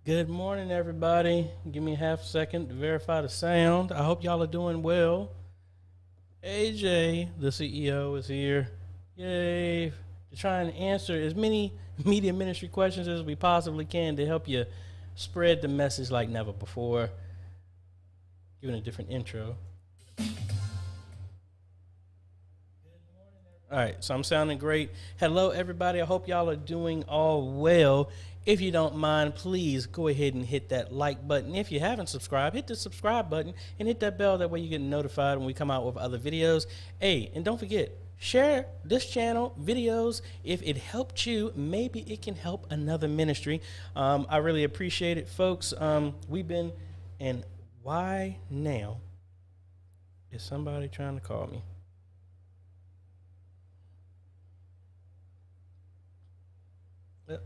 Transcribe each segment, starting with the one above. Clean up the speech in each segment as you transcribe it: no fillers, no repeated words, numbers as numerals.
Good morning, everybody. Give me a half second to verify the sound. I hope y'all are doing well. AJay, the CEO, is here. Yay. To try and answer as many media ministry questions as we possibly can to help you spread the message like never before. Giving a different intro. All right, so I'm sounding great. Hello, everybody. I hope y'all are doing all well. If you don't mind, please go ahead and hit that like button. If you haven't subscribed, hit the subscribe button and hit that bell. That way you get notified when we come out with other videos. Hey, and don't forget, share this channel videos. If it helped you, maybe it can help another ministry. I really appreciate it, folks. We've been, and why now is somebody trying to call me? Yep.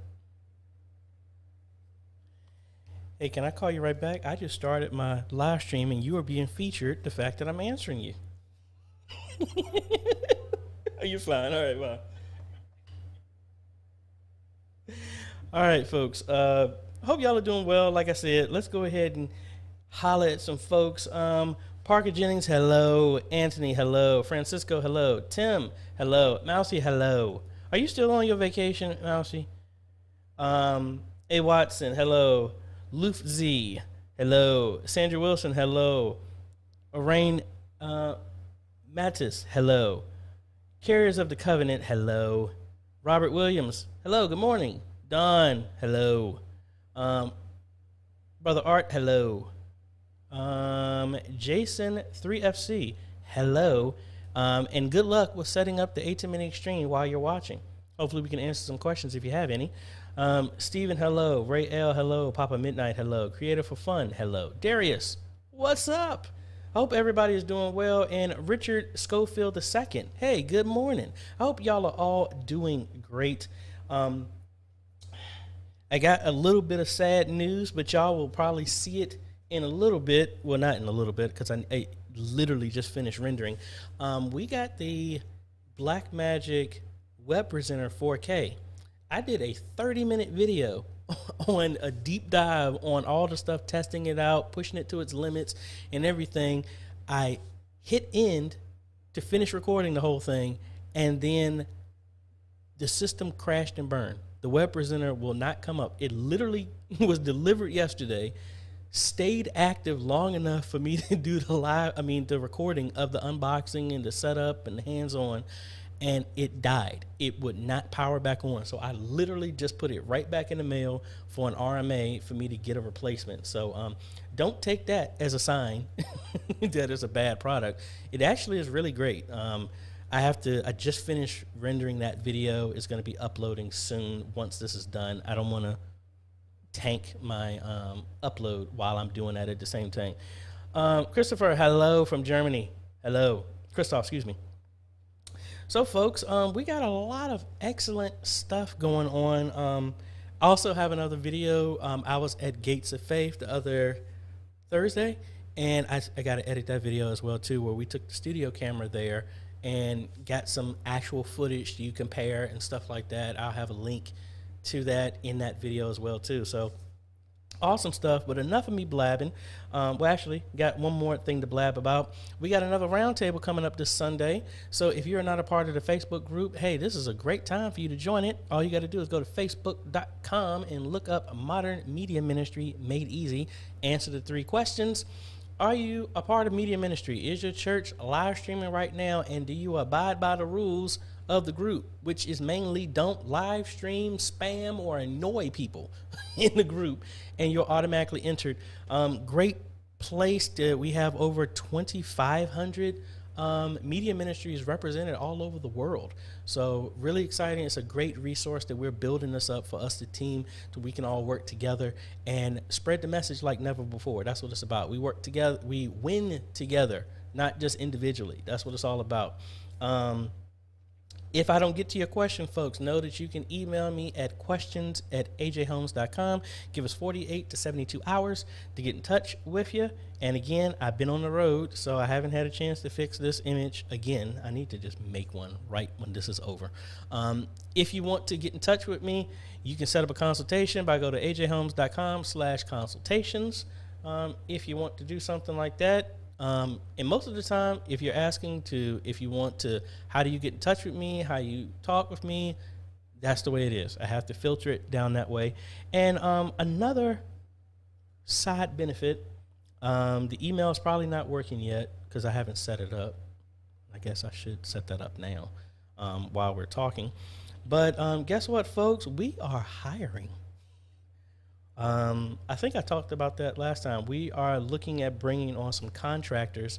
Hey, can I call you right back? I just started my live stream and you are being featured the fact that I'm answering you. Are you fine? All right, wow. All right, folks. Hope y'all are doing well. Like I said, let's go ahead and holler at some folks. Parker Jennings, hello. Anthony, hello. Francisco, hello. Tim, hello. Mousy, hello. Are you still on your vacation, Mousy? A. Watson, hello. Loof Z, hello. Sandra Wilson, hello. Orain Mattis, hello. Carriers of the Covenant, hello. Robert Williams, hello, good morning. Don, hello. Brother Art, hello. Jason 3FC, hello. And good luck with setting up the 8-minute extreme while you're watching. Hopefully we can answer some questions if you have any. Steven, hello. Ray L, hello. Papa Midnight, hello. Creator for Fun, hello. Darius, what's up? Hope everybody is doing well. And Richard Schofield II, hey, good morning. I hope y'all are all doing great. I got a little bit of sad news, but y'all will probably see it in a little bit. Well, not in a little bit, because I literally just finished rendering. We got the Blackmagic Web Presenter 4K. I did a 30-minute video on a deep dive on all the stuff, testing it out, pushing it to its limits and everything. I hit end to finish recording the whole thing, and then the system crashed and burned. The web presenter will not come up. It literally was delivered yesterday, stayed active long enough for me to do the recording of the unboxing and the setup and the hands-on, and it died. It would not power back on. So I literally just put it right back in the mail for an RMA for me to get a replacement. So don't take that as a sign that it's a bad product. It actually is really great. I just finished rendering that video. It's going to be uploading soon once this is done. I don't want to tank my upload while I'm doing that at the same time. Christopher, hello from Germany. Hello. Christoph, excuse me. So, folks, we got a lot of excellent stuff going on. I also have another video. I was at Gates of Faith the other Thursday, and I got to edit that video as well, too, where we took the studio camera there and got some actual footage you compare and stuff like that. I'll have a link to that in that video as well too. So awesome stuff, but enough of me blabbing. Well, actually, got one more thing to blab about. We got another roundtable coming up this Sunday. So if you're not a part of the Facebook group, hey, this is a great time for you to join it. All you got to do is go to facebook.com and look up Modern Media Ministry Made Easy. Answer the 3 questions. Are you a part of media ministry? Is your church live streaming right now? And do you abide by the rules of the group, which is mainly don't live stream, spam, or annoy people in the group, and you're automatically entered. Great place to, we have over 2,500 media ministries represented all over the world. So really exciting. It's a great resource that we're building this up for us, the team, so we can all work together and spread the message like never before. That's what it's about. We work together. We win together, not just individually. That's what it's all about. If I don't get to your question, folks, know that you can email me at questions@ajhomes.com. Give us 48 to 72 hours to get in touch with you. And again, I've been on the road, so I haven't had a chance to fix this image again. I need to just make one right when this is over. If you want to get in touch with me, you can set up a consultation by go to ajhomes.com/consultations. If you want to do something like that. And most of the time, if you're asking if you want to, how do you get in touch with me, how you talk with me, that's the way it is. I have to filter it down that way. And another side benefit, the email is probably not working yet because I haven't set it up. I guess I should set that up now while we're talking. But guess what, folks? We are hiring. I think I talked about that last time. We are looking at bringing on some contractors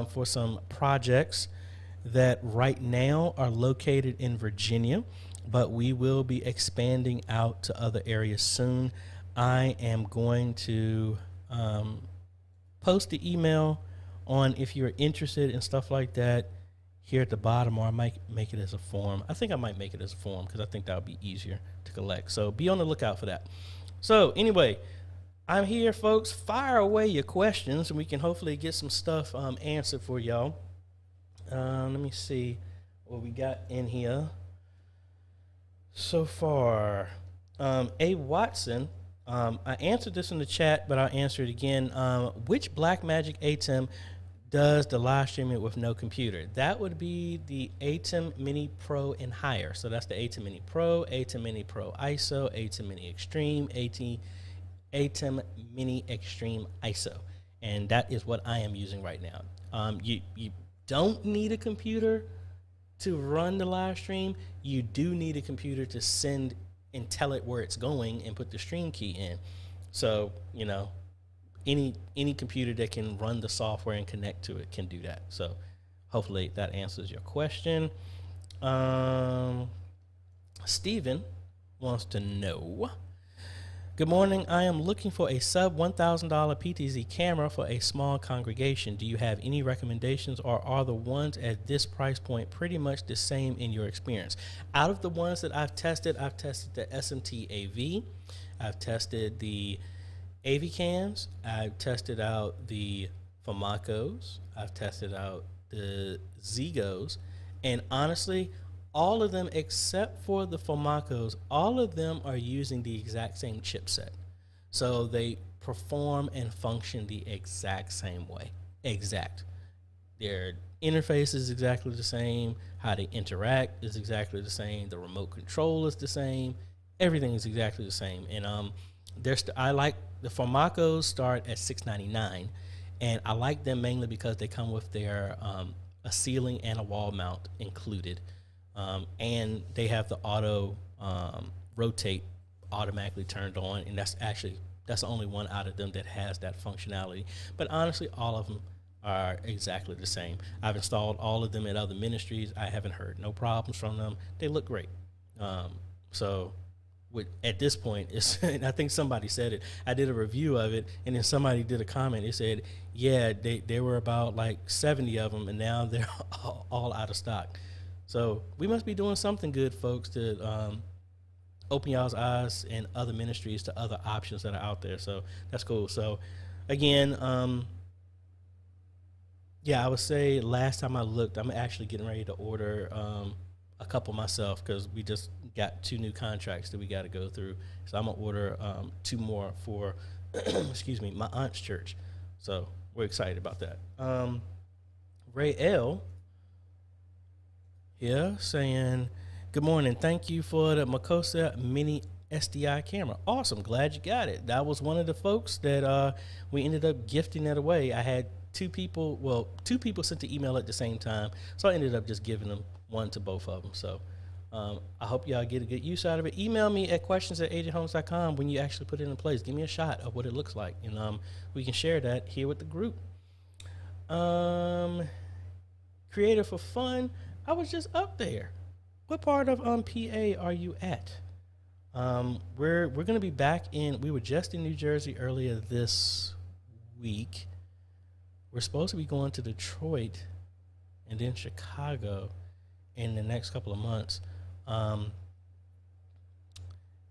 for some projects that right now are located in Virginia, but we will be expanding out to other areas soon. I am going to post the email on if you're interested in stuff like that here at the bottom, or I might make it as a form. I think I might make it as a form because I think that would be easier to collect. So be on the lookout for that. So anyway, I'm here, folks. Fire away your questions, and we can hopefully get some stuff answered for y'all. Let me see what we got in here so far. A. Watson, I answered this in the chat, but I'll answer it again. Which Blackmagic ATEM does the live streaming with no computer? That would be the ATEM Mini Pro and higher. So that's the ATEM Mini Pro, ATEM Mini Pro ISO, ATEM Mini Extreme, ATEM Mini Extreme ISO. And that is what I am using right now. You don't need a computer to run the live stream. You do need a computer to send and tell it where it's going and put the stream key in. So, you know, any computer that can run the software and connect to it can do that. So hopefully that answers your question. Steven wants to know, good morning. I am looking for a sub $1,000 PTZ camera for a small congregation. Do you have any recommendations, or are the ones at this price point pretty much the same in your experience? Out of the ones that I've tested the SMT AV. I've tested the AV cams. I've tested out the Famacos. I've tested out the Zegos. And honestly, all of them except for the Famacos, all of them are using the exact same chipset. So they perform and function the exact same way. Exact. Their interface is exactly the same. How they interact is exactly the same. The remote control is the same. Everything is exactly the same. And I like the Famacos start at $699, and I like them mainly because they come with their a ceiling and a wall mount included, and they have the auto rotate automatically turned on, and that's the only one out of them that has that functionality. But honestly, all of them are exactly the same. I've installed all of them at other ministries. I haven't heard no problems from them. They look great. At this point, and I think somebody said it. I did a review of it, and then somebody did a comment. They said, yeah, there were about like 70 of them, and now they're all out of stock. So we must be doing something good, folks, to open y'all's eyes and other ministries to other options that are out there. So that's cool. So again, yeah, I would say last time I looked, I'm actually getting ready to order a couple myself because we just got 2 new contracts that we got to go through. So I'm gonna order 2 more for, excuse me, my aunt's church. So we're excited about that. Ray L. here saying, good morning. Thank you for the Makosa Mini SDI camera. Awesome. Glad you got it. That was one of the folks that we ended up gifting it away. I had 2 people sent the email at the same time. So I ended up just giving them one to both of them. So I hope y'all get a good use out of it. Email me at questions@ajayhomes.com when you actually put it in place. Give me a shot of what it looks like, and we can share that here with the group. Creative for fun. I was just up there. What part of PA are you at? We're going to be back in. We were just in New Jersey earlier this week. We're supposed to be going to Detroit and then Chicago in the next couple of months.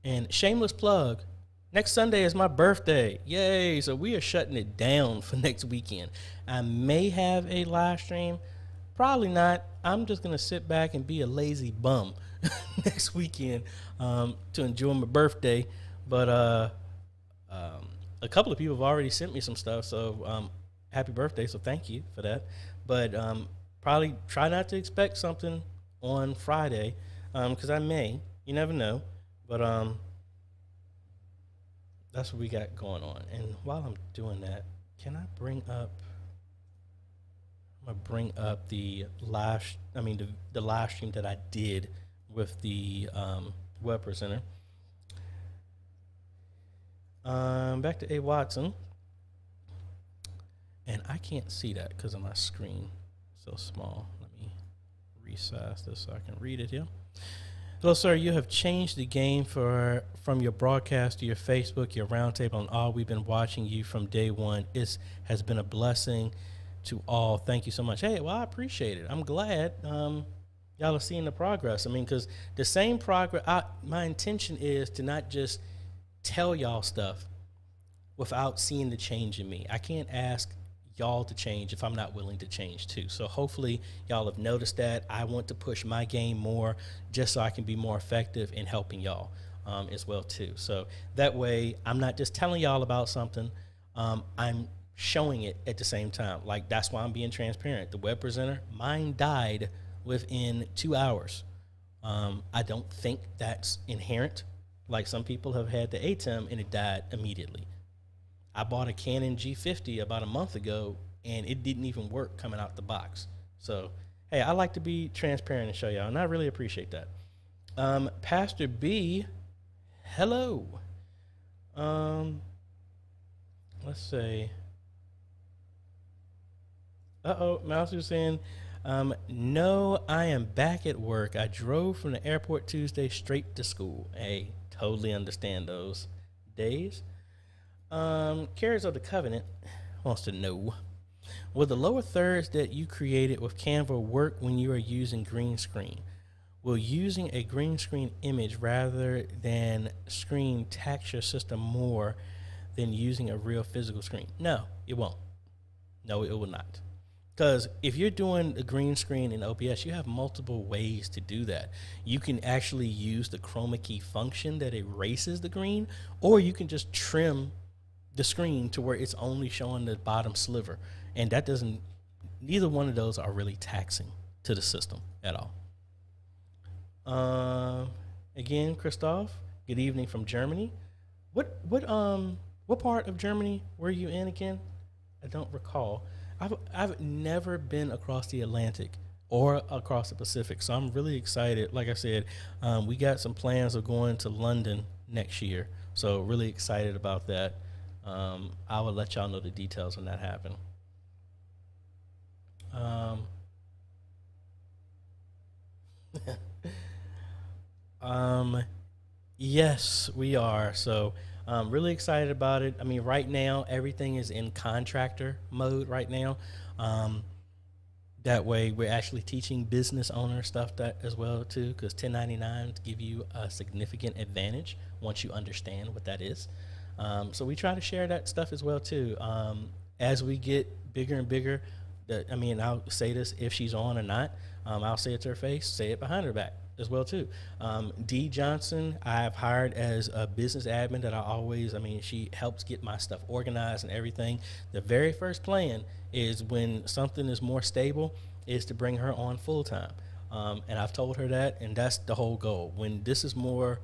And shameless plug, next Sunday is my birthday. Yay. So we are shutting it down for next weekend. I may have a live stream. Probably not. I'm just going to sit back and be a lazy bum next weekend to enjoy my birthday. But a couple of people have already sent me some stuff. So happy birthday. So thank you for that. But probably try not to expect something on Friday because I may. You never know. But that's what we got going on. And while I'm doing that, can I bring up... I'm gonna bring up the live stream that I did with the Web Presenter. Back to A. Watson. And I can't see that because of my screen so small. Let me resize this so I can read it here. Hello, sir. You have changed the game from your broadcast to your Facebook, your roundtable, and all. We've been watching you from day one. It has been a blessing to all. Thank you so much. Hey, well, I appreciate it. I'm glad y'all are seeing the progress. I mean, because the same progress, my intention is to not just tell y'all stuff without seeing the change in me. I can't ask y'all to change if I'm not willing to change too. So hopefully y'all have noticed that. I want to push my game more just so I can be more effective in helping y'all as well too. So that way I'm not just telling y'all about something, I'm showing it at the same time. Like, that's why I'm being transparent. The Web Presenter, mine died within 2 hours. I don't think that's inherent. Like, some people have had the ATEM and it died immediately. I bought a Canon G50 about a month ago and it didn't even work coming out the box. So, hey, I like to be transparent and show y'all, and I really appreciate that. Pastor B, hello. Let's see. Mouse was saying, no, I am back at work. I drove from the airport Tuesday straight to school. Hey, totally understand those days. Carriers of the Covenant wants to know, will the lower thirds that you created with Canva work when you are using green screen? Will using a green screen image rather than screen tax your system more than using a real physical screen? No, it won't. No, it will not. Because if you're doing a green screen in OBS, you have multiple ways to do that. You can actually use the chroma key function that erases the green, or you can just trim the screen to where it's only showing the bottom sliver. And that doesn't, neither one of those are really taxing to the system at all. Again, Christoph, good evening from Germany. What part of Germany were you in again? I don't recall. I've never been across the Atlantic or across the Pacific, so I'm really excited. Like I said, we got some plans of going to London next year, so really excited about that. I will let y'all know the details when that happen. Yes, we are. So really excited about it. I mean, right now, everything is in contractor mode right now. That way, we're actually teaching business owner stuff that as well, too, because 1099s give you a significant advantage once you understand what that is. So we try to share that stuff as well, too. As we get bigger and bigger, I mean, I'll say this if she's on or not. I'll say it to her face, say it behind her back as well too. Dee Johnson, I've hired as a business admin that she helps get my stuff organized and everything. The very first plan is when something is more stable is to bring her on full time. And I've told her that, and that's the whole goal. When this is more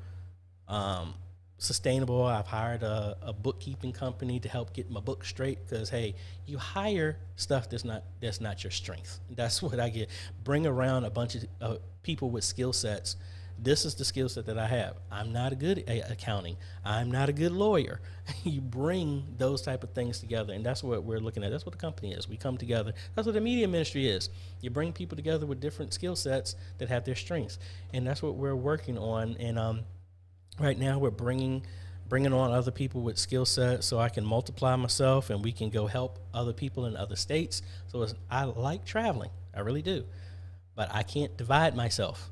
sustainable, I've hired a bookkeeping company to help get my book straight, because hey, you hire stuff that's not your strength. That's what I get. Bring around a bunch of people with skill sets. This is the skill set that I have. I'm not a good at accounting. I'm not a good lawyer. You bring those type of things together, and that's what we're looking at. That's what the company is. We come together. That's what the media ministry is. You bring people together with different skill sets that have their strengths, and that's what we're working on. And right now we're bringing on other people with skill sets so I can multiply myself and we can go help other people in other states. So I like traveling. I really do. But I can't divide myself.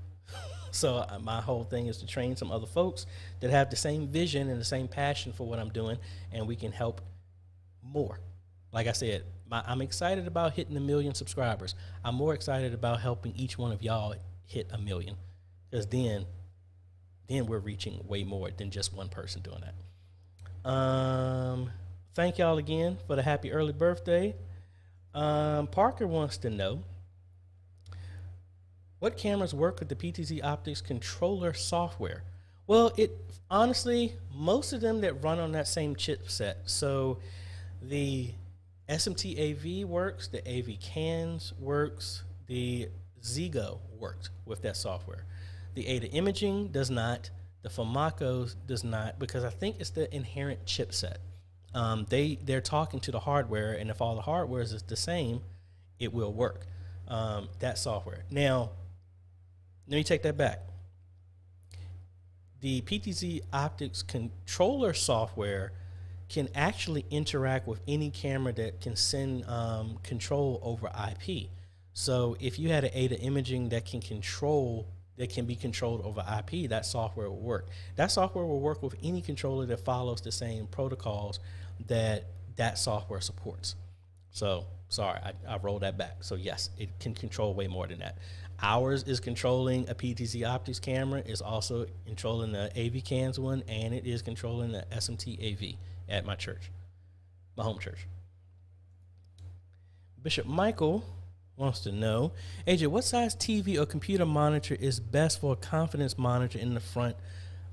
So my whole thing is to train some other folks that have the same vision and the same passion for what I'm doing, and we can help more. Like I said, I'm excited about hitting 1 million subscribers. I'm more excited about helping each one of y'all hit 1 million, because then we're reaching way more than just one person doing that. Thank y'all again for the happy early birthday. Parker wants to know, what cameras work with the PTZ Optics controller software? Well, honestly, most of them that run on that same chipset. So the SMT AV works, the AV Cans works, the Zigo works with that software. The Ada Imaging does not. The Famacos does not, because I think it's the inherent chipset. They're talking to the hardware, and if all the hardware is the same, it will work. That software. Now, let me take that back. The PTZ Optics controller software can actually interact with any camera that can send control over IP. So if you had an Ada Imaging that can be controlled over IP, that software will work. That software will work with any controller that follows the same protocols that software supports. So, sorry, I rolled that back. So yes, it can control way more than that. Ours is controlling a PTZ Optics camera, is also controlling the AV Cans one, and it is controlling the SMT AV at my church, my home church. Bishop Michael wants to know, AJ, what size TV or computer monitor is best for a confidence monitor in the front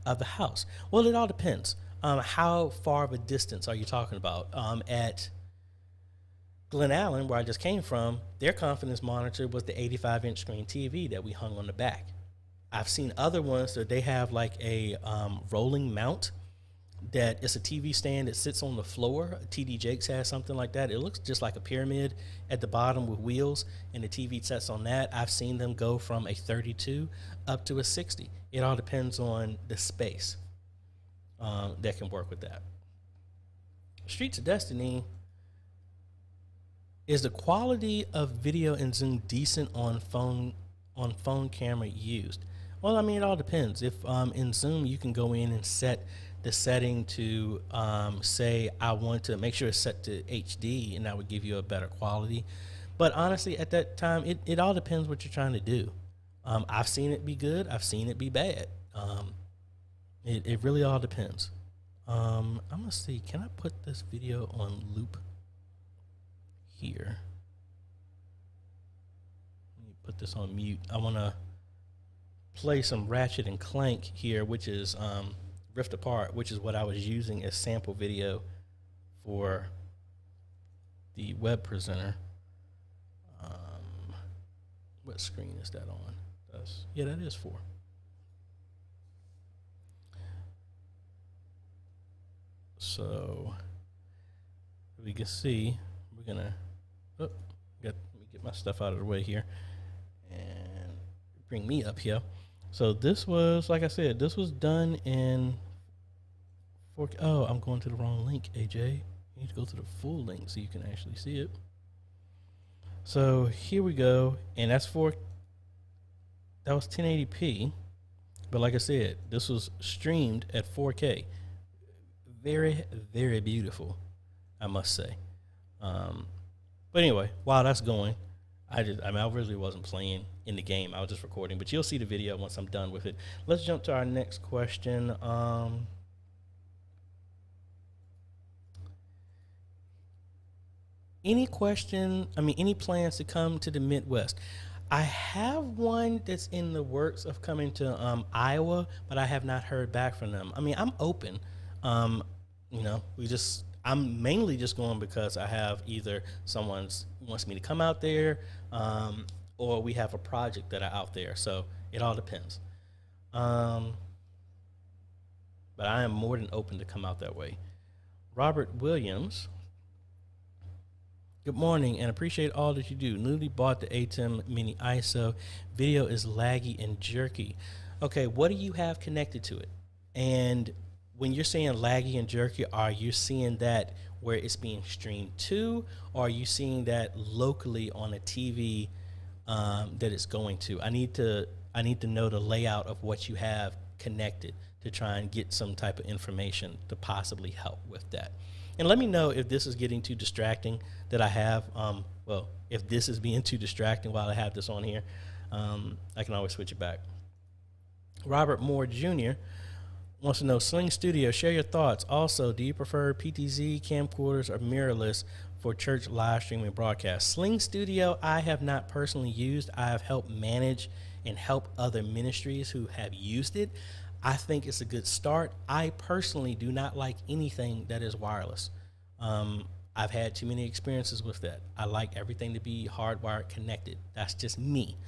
of the house? Well, it all depends. How far of a distance are you talking about? At Glen Allen, where I just came from, their confidence monitor was the 85-inch screen TV that we hung on the back. I've seen other ones that they have like a rolling mount that it's a TV stand that sits on the floor. TD Jakes has something like that. It looks just like a pyramid at the bottom with wheels, and the TV sets on that. I've seen them go from a 32 up to a 60. It all depends on the space that can work with that. Streets of Destiny, is the quality of video in Zoom decent on phone camera used? Well, I mean, it all depends. If in Zoom you can go in and set the setting to say I want to make sure it's set to HD, and that would give you a better quality. But honestly, at that time, it all depends what you're trying to do. I've seen it be good. I've seen it be bad. It really all depends. I'm gonna see. Can I put this video on loop here? Let me put this on mute. I want to play some Ratchet and Clank here, which is Rift Apart, which is what I was using as sample video for the web presenter. What screen is that on? Yeah, that is 4. So we can see, we're gonna let me get my stuff out of the way here and bring me up here. So this was, like I said, this was done in 4K. Oh, I'm going to the wrong link, AJ. You need to go to the full link so you can actually see it. So here we go, and that was 1080p, but like I said, this was streamed at 4K. Very, very beautiful, I must say. But anyway, while that's going, I really wasn't playing in the game. I was just recording, but you'll see the video once I'm done with it. Let's jump to our next question. Any plans to come to the Midwest? I have one that's in the works of coming to Iowa, but I have not heard back from them. I mean, I'm open. I'm mainly just going because I have either someone wants me to come out there, or we have a project that are out there. So it all depends. But I am more than open to come out that way. Robert Williams. Good morning, and appreciate all that you do. Newly bought the ATEM Mini ISO. Video is laggy and jerky. Okay, what do you have connected to it? And when you're saying laggy and jerky, are you seeing that where it's being streamed to, or are you seeing that locally on a TV that it's going to? I need to know the layout of what you have connected to try and get some type of information to possibly help with that. And let me know if this is getting too distracting that I have. If this is being too distracting while I have this on here, I can always switch it back. Robert Moore Jr. wants to know, Sling Studio, share your thoughts. Also, do you prefer PTZ, camcorders, or mirrorless for church live streaming broadcast? Sling Studio, I have not personally used. I have helped manage and help other ministries who have used it. I think it's a good start. I personally do not like anything that is wireless. I've had too many experiences with that. I like everything to be hardwired connected. That's just me.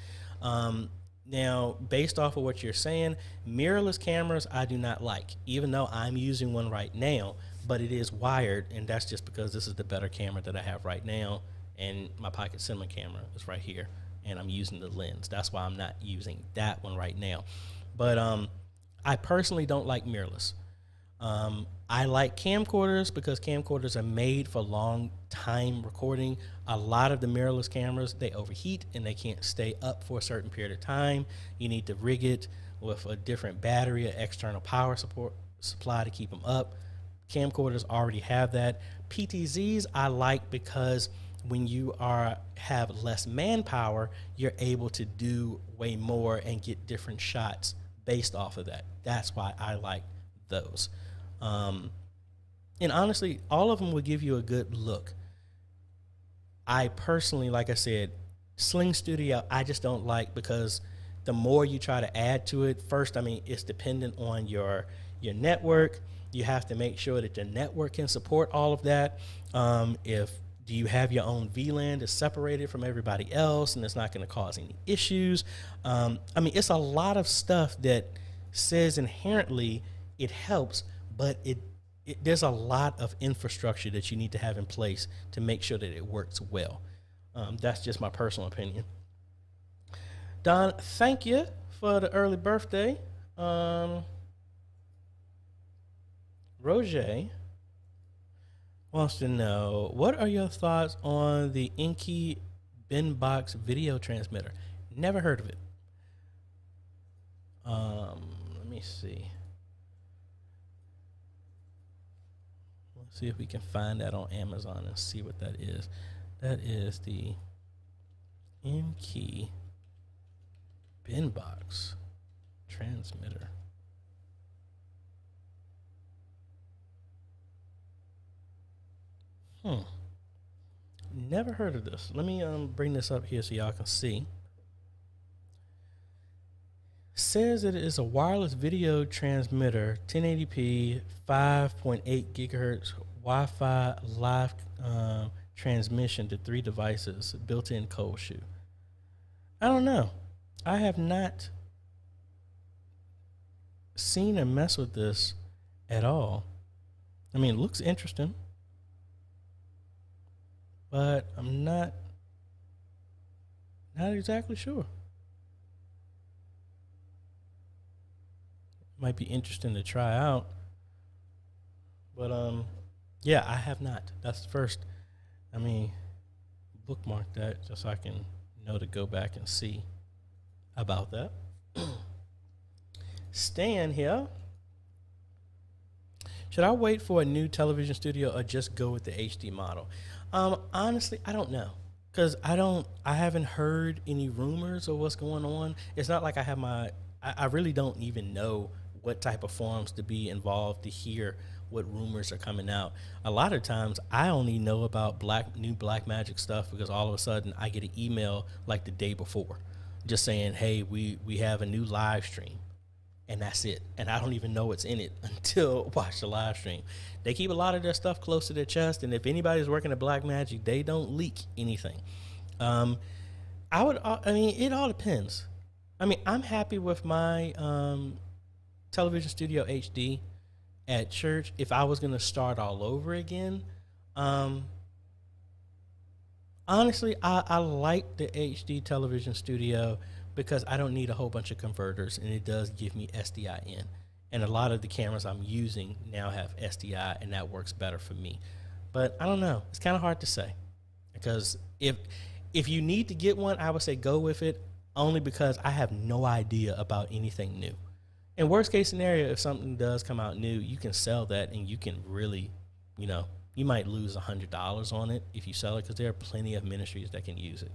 Now, based off of what you're saying, mirrorless cameras I do not like, even though I'm using one right now, but it is wired, and that's just because this is the better camera that I have right now, and my pocket cinema camera is right here, and I'm using the lens. That's why I'm not using that one right now. But I personally don't like mirrorless. I like camcorders because camcorders are made for long time recording. A lot of the mirrorless cameras, they overheat and they can't stay up for a certain period of time. You need to rig it with a different battery, an external power supply to keep them up. Camcorders already have that. PTZs I like because when you have less manpower, you're able to do way more and get different shots based off of that. That's why I like those. And honestly, all of them will give you a good look. I personally, like I said, Sling Studio, I just don't like because the more you try to add to it, first, it's dependent on your network. You have to make sure that your network can support all of that. Do you have your own VLAN that's separated from everybody else and it's not going to cause any issues? It's a lot of stuff that says inherently it helps, but there's a lot of infrastructure that you need to have in place to make sure that it works well. That's just my personal opinion. Don, thank you for the early birthday. Roger wants to know, what are your thoughts on the Inky Binbox video transmitter? Never heard of it. Let me see. Let's see if we can find that on Amazon and see what that is. That is the Inky Binbox transmitter. Never heard of this. Let me bring this up here so y'all can see. Says that it is a wireless video transmitter, 1080p, 5.8 gigahertz Wi-Fi live transmission to 3 devices, built-in cold shoe. I don't know. I have not seen or mess with this at all. It looks interesting, but I'm not exactly sure. Might be interesting to try out, but yeah, I have not. That's the first. Bookmark that just so I can know to go back and see about that. Stan here. Should I wait for a new television studio or just go with the HD model? Honestly, I don't know. Cause I haven't heard any rumors of what's going on. It's not like I really don't even know what type of forums to be involved to hear what rumors are coming out. A lot of times I only know about new black magic stuff because all of a sudden I get an email like the day before just saying, hey, we have a new live stream. And that's it. And I don't even know what's in it until watch the live stream. They keep a lot of their stuff close to their chest, and if anybody's working at Black Magic, they don't leak anything. I mean, it all depends. I mean, I'm happy with my television studio HD at church. If I was going to start all over again, honestly, I like the HD television studio because I don't need a whole bunch of converters, and it does give me SDI in. And a lot of the cameras I'm using now have SDI, and that works better for me. But I don't know. It's kind of hard to say. Because if you need to get one, I would say go with it, only because I have no idea about anything new. In worst case scenario, if something does come out new, you can sell that, and you can really, you might lose $100 on it if you sell it, because there are plenty of ministries that can use it.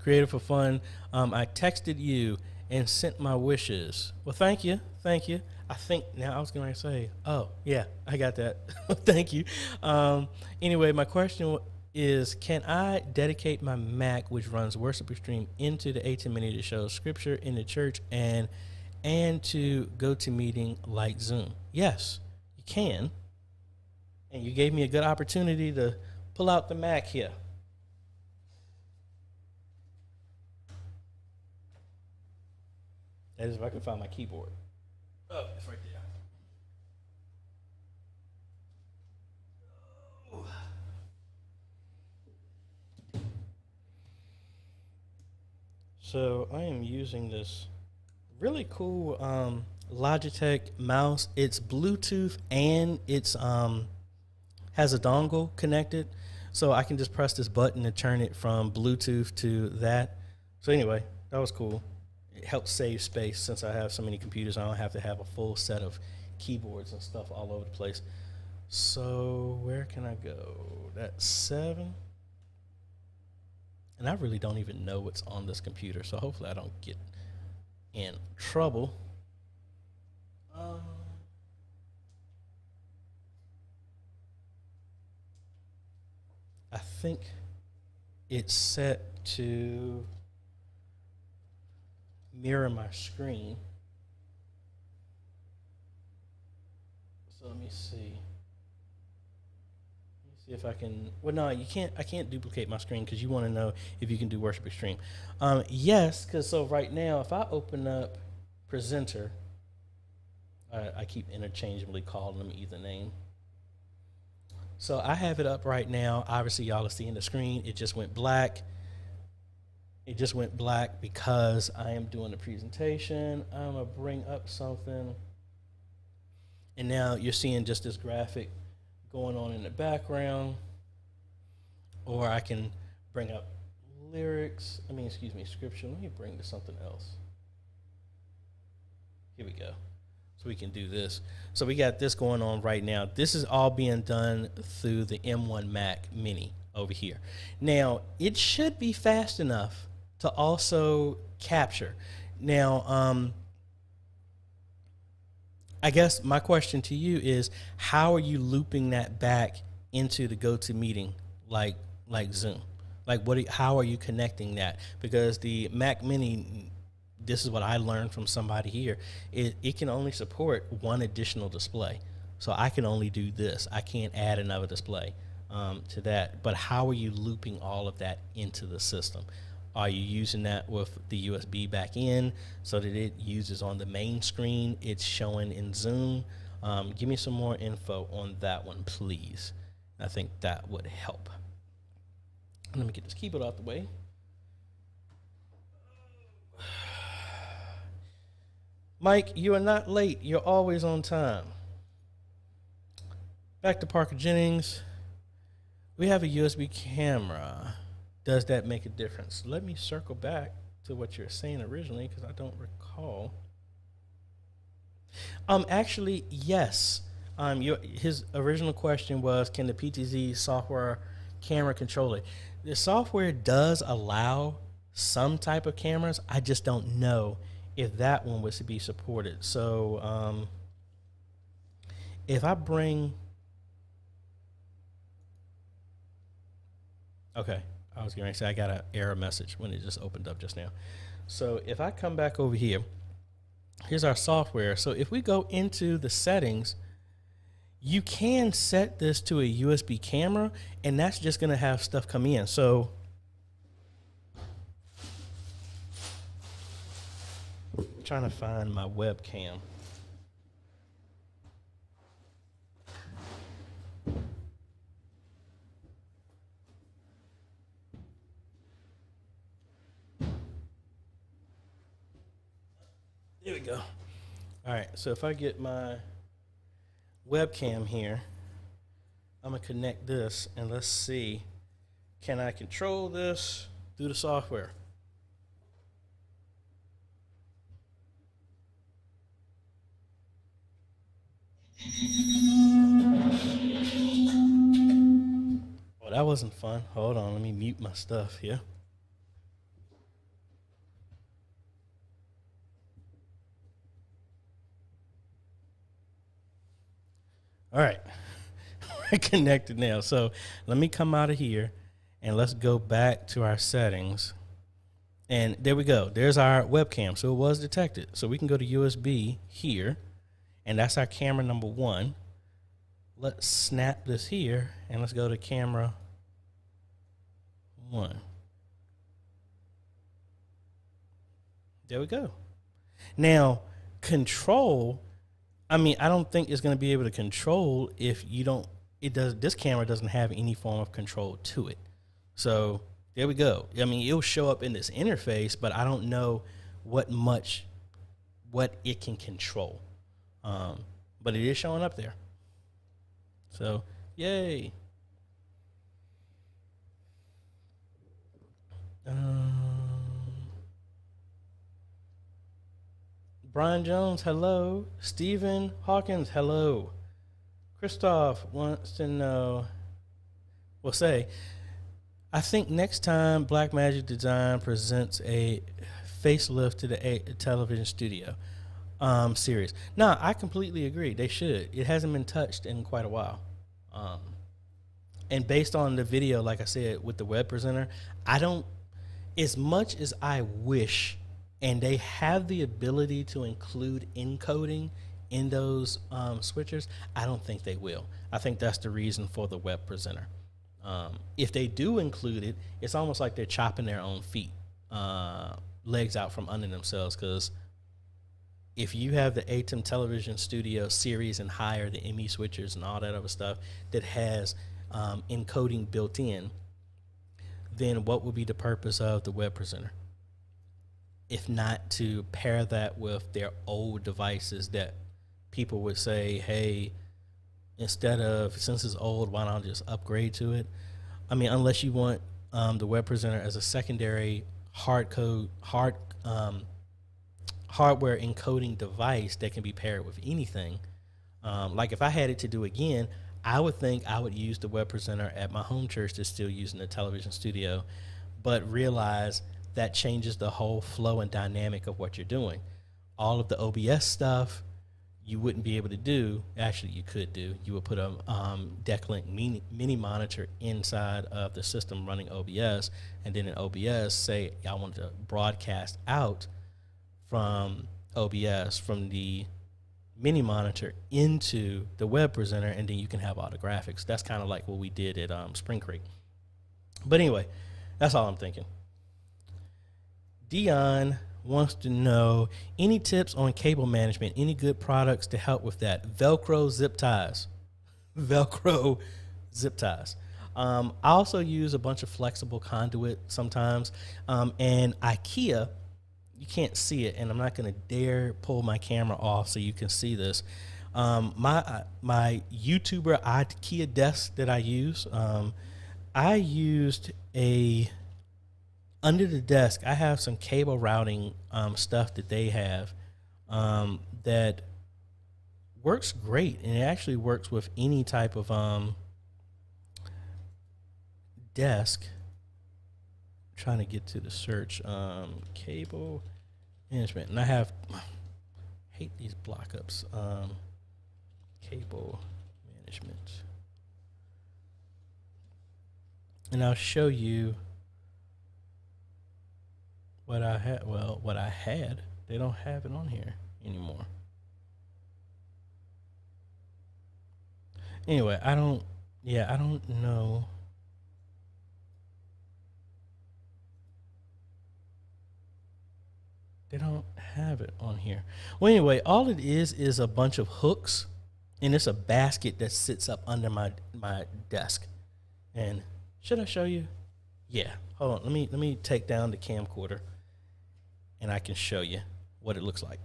Creative for fun. I texted you and sent my wishes. Well, thank you. I think now I was going to say, oh, yeah, I got that. Thank you. Anyway, my question is, can I dedicate my Mac, which runs Worship Extreme, into the ATM to show scripture in the church and to go to meeting like Zoom? Yes, you can. And you gave me a good opportunity to pull out the Mac here. That is if I can find my keyboard. Oh, it's right there. Oh. So I am using this really cool Logitech mouse. It's Bluetooth and it's has a dongle connected, so I can just press this button and turn it from Bluetooth to that. So anyway, that was cool. It helps save space since I have so many computers. I don't have to have a full set of keyboards and stuff all over the place. So where can I go? That's 7. And I really don't even know what's on this computer, so hopefully I don't get in trouble. I think it's set to mirror my screen. So let me see. If I can, well, no, you can't. I can't duplicate my screen because you want to know if you can do Worship Extreme. Yes, because so right now, if I open up Presenter, I keep interchangeably calling them either name. So I have it up right now. Obviously, y'all are seeing the screen. It just went black. It just went black because I am doing the presentation. I'm gonna bring up something, and now you're seeing just this graphic going on in the background, or I can bring up scripture. Let me bring to something else. Here we go. So we can do this. So we got this going on right now. This is all being done through the M1 Mac Mini over here. Now, it should be fast enough to also capture. Now, I guess my question to you is, how are you looping that back into the GoToMeeting like Zoom? Like how are you connecting that? Because the Mac Mini, this is what I learned from somebody here, it can only support one additional display. So I can only do this. I can't add another display to that. But how are you looping all of that into the system? Are you using that with the USB back in so that it uses on the main screen? It's showing in Zoom. Give me some more info on that one, please. I think that would help. Let me get this keyboard out the way. Mike, you are not late. You're always on time. Back to Parker Jennings. We have a USB camera. Does that make a difference? Let me circle back to what you were saying originally because I don't recall. Actually, yes. His original question was, can the PTZ software camera control it? The software does allow some type of cameras. I just don't know if that one was to be supported. So, if I bring, okay, I was going to say I got an error message when it just opened up just now. So if I come back over here, here's our software. So if we go into the settings, you can set this to a USB camera, and that's just going to have stuff come in. So I'm trying to find my webcam. There we go. All right, so if I get my webcam here, I'm gonna connect this, and let's see, can I control this through the software? Well, that wasn't fun. Hold on, let me mute my stuff here. All right, we're connected now. So let me come out of here and let's go back to our settings. And there we go. There's our webcam. So it was detected. So we can go to USB here, and that's our camera number 1. Let's snap this here, and let's go to camera 1. There we go. Now, control, I mean, I don't think it's going to be able to control if you don't, this camera doesn't have any form of control to it. So there we go. I mean, it'll show up in this interface, but I don't know what it can control. But it is showing up there. So, yay. Brian Jones, hello. Stephen Hawkins, hello. Christoph wants to know, I think next time Blackmagic Design presents a facelift to the television studio series. No, I completely agree. They should. It hasn't been touched in quite a while. And based on the video, like I said, with the web presenter, as much as I wish, and they have the ability to include encoding in those switchers, I don't think they will. I think that's the reason for the web presenter. If they do include it, it's almost like they're chopping their own feet, legs out from under themselves, because if you have the ATEM Television Studio series and higher, the ME switchers and all that other stuff that has encoding built in, then what would be the purpose of the web presenter? If not to pair that with their old devices that people would say, hey, instead of, since it's old, why not just upgrade to it? I mean, unless you want the web presenter as a secondary hardware encoding device that can be paired with anything. Like if I had it to do again, I would think I would use the web presenter at my home church that's still using the television studio, but realize that changes the whole flow and dynamic of what you're doing. All of the OBS stuff you wouldn't be able to do. Actually, you could do. You would put a Decklink mini monitor inside of the system running OBS, and then in OBS say I want to broadcast out from OBS from the mini monitor into the web presenter, and then you can have all the graphics. That's kind of like what we did at Spring Creek. But anyway, that's all I'm thinking. Dion wants to know, any tips on cable management, any good products to help with that? Velcro zip ties. Velcro zip ties. I also use a bunch of flexible conduit sometimes. And IKEA, you can't see it, and I'm not going to dare pull my camera off so you can see this. My YouTuber IKEA desk that I use, I used under the desk, I have some cable routing stuff that they have that works great, and it actually works with any type of desk. I'm trying to get to the search cable management, and I hate these block-ups. Cable management, and I'll show you what I had. Well, what I had, they don't have it on here anymore. Anyway, I don't know. They don't have it on here. Well, anyway, all it is a bunch of hooks, and it's a basket that sits up under my desk. And should I show you? Yeah. Hold on. Let me take down the camcorder, and I can show you what it looks like.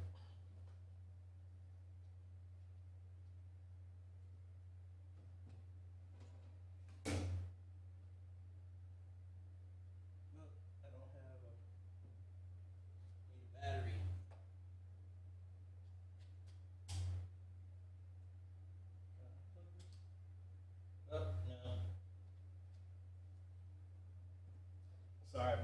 Sorry,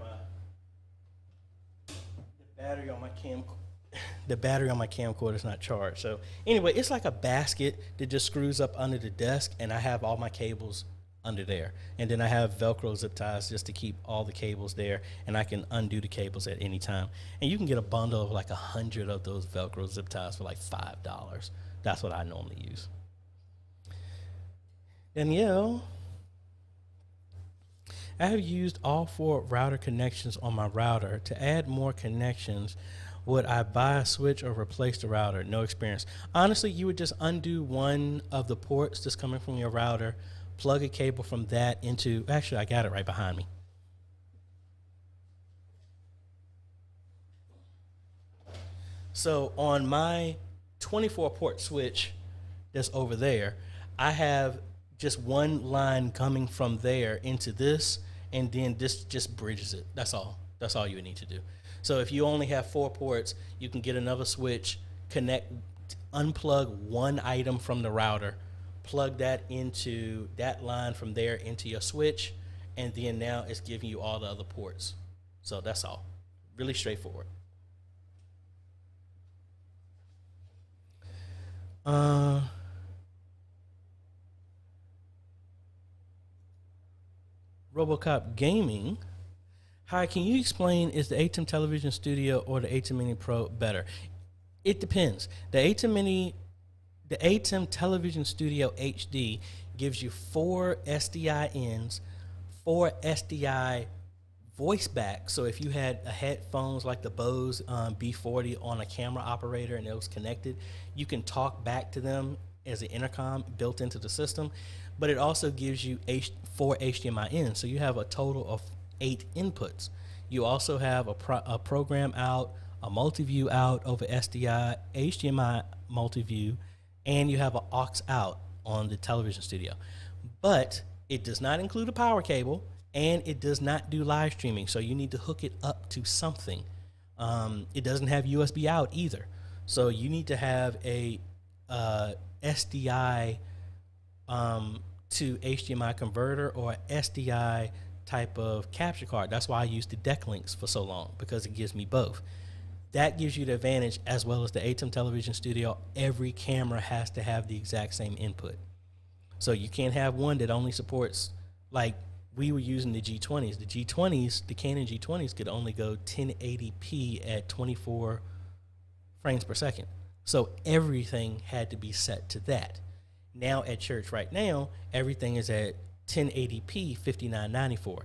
the battery on my camcorder is not charged. So anyway, it's like a basket that just screws up under the desk, and I have all my cables under there. And then I have Velcro zip ties just to keep all the cables there, and I can undo the cables at any time. And you can get a bundle of like 100 of those Velcro zip ties for like $5. That's what I normally use. Danielle, I have used all 4 router connections on my router. To add more connections, would I buy a switch or replace the router? No experience. Honestly, you would just undo one of the ports that's coming from your router, plug a cable from that into, actually, I got it right behind me. So on my 24 port switch that's over there, I have just one line coming from there into this, and then this just bridges it. That's all. That's all you need to do. So if you only have 4 ports, you can get another switch, unplug one item from the router, plug that into that line from there into your switch, and then now it's giving you all the other ports. So that's all. Really straightforward. RoboCop Gaming. Hi, can you explain, is the ATEM Television Studio or the ATEM Mini Pro better? It depends. The ATEM Television Studio HD gives you 4 SDI ins, 4 SDI voice back. So if you had headphones like the Bose B40 on a camera operator and it was connected, you can talk back to them as an intercom built into the system. But it also gives you 4 HDMI ins. So you have a total of 8 inputs. You also have a program out, a multi-view out over SDI, HDMI multi-view, and you have an aux out on the television studio. But it does not include a power cable, and it does not do live streaming, so you need to hook it up to something. It doesn't have USB out either. So you need to have a SDI to HDMI converter or SDI type of capture card. That's why I used the deck links for so long, because it gives me both. That gives you the advantage, as well as the ATEM Television Studio. Every camera has to have the exact same input. So you can't have one that only supports, like we were using the G20s. The G20s, the Canon G20s could only go 1080p at 24 frames per second. So everything had to be set to that. Now at church right now, everything is at 1080p 5994.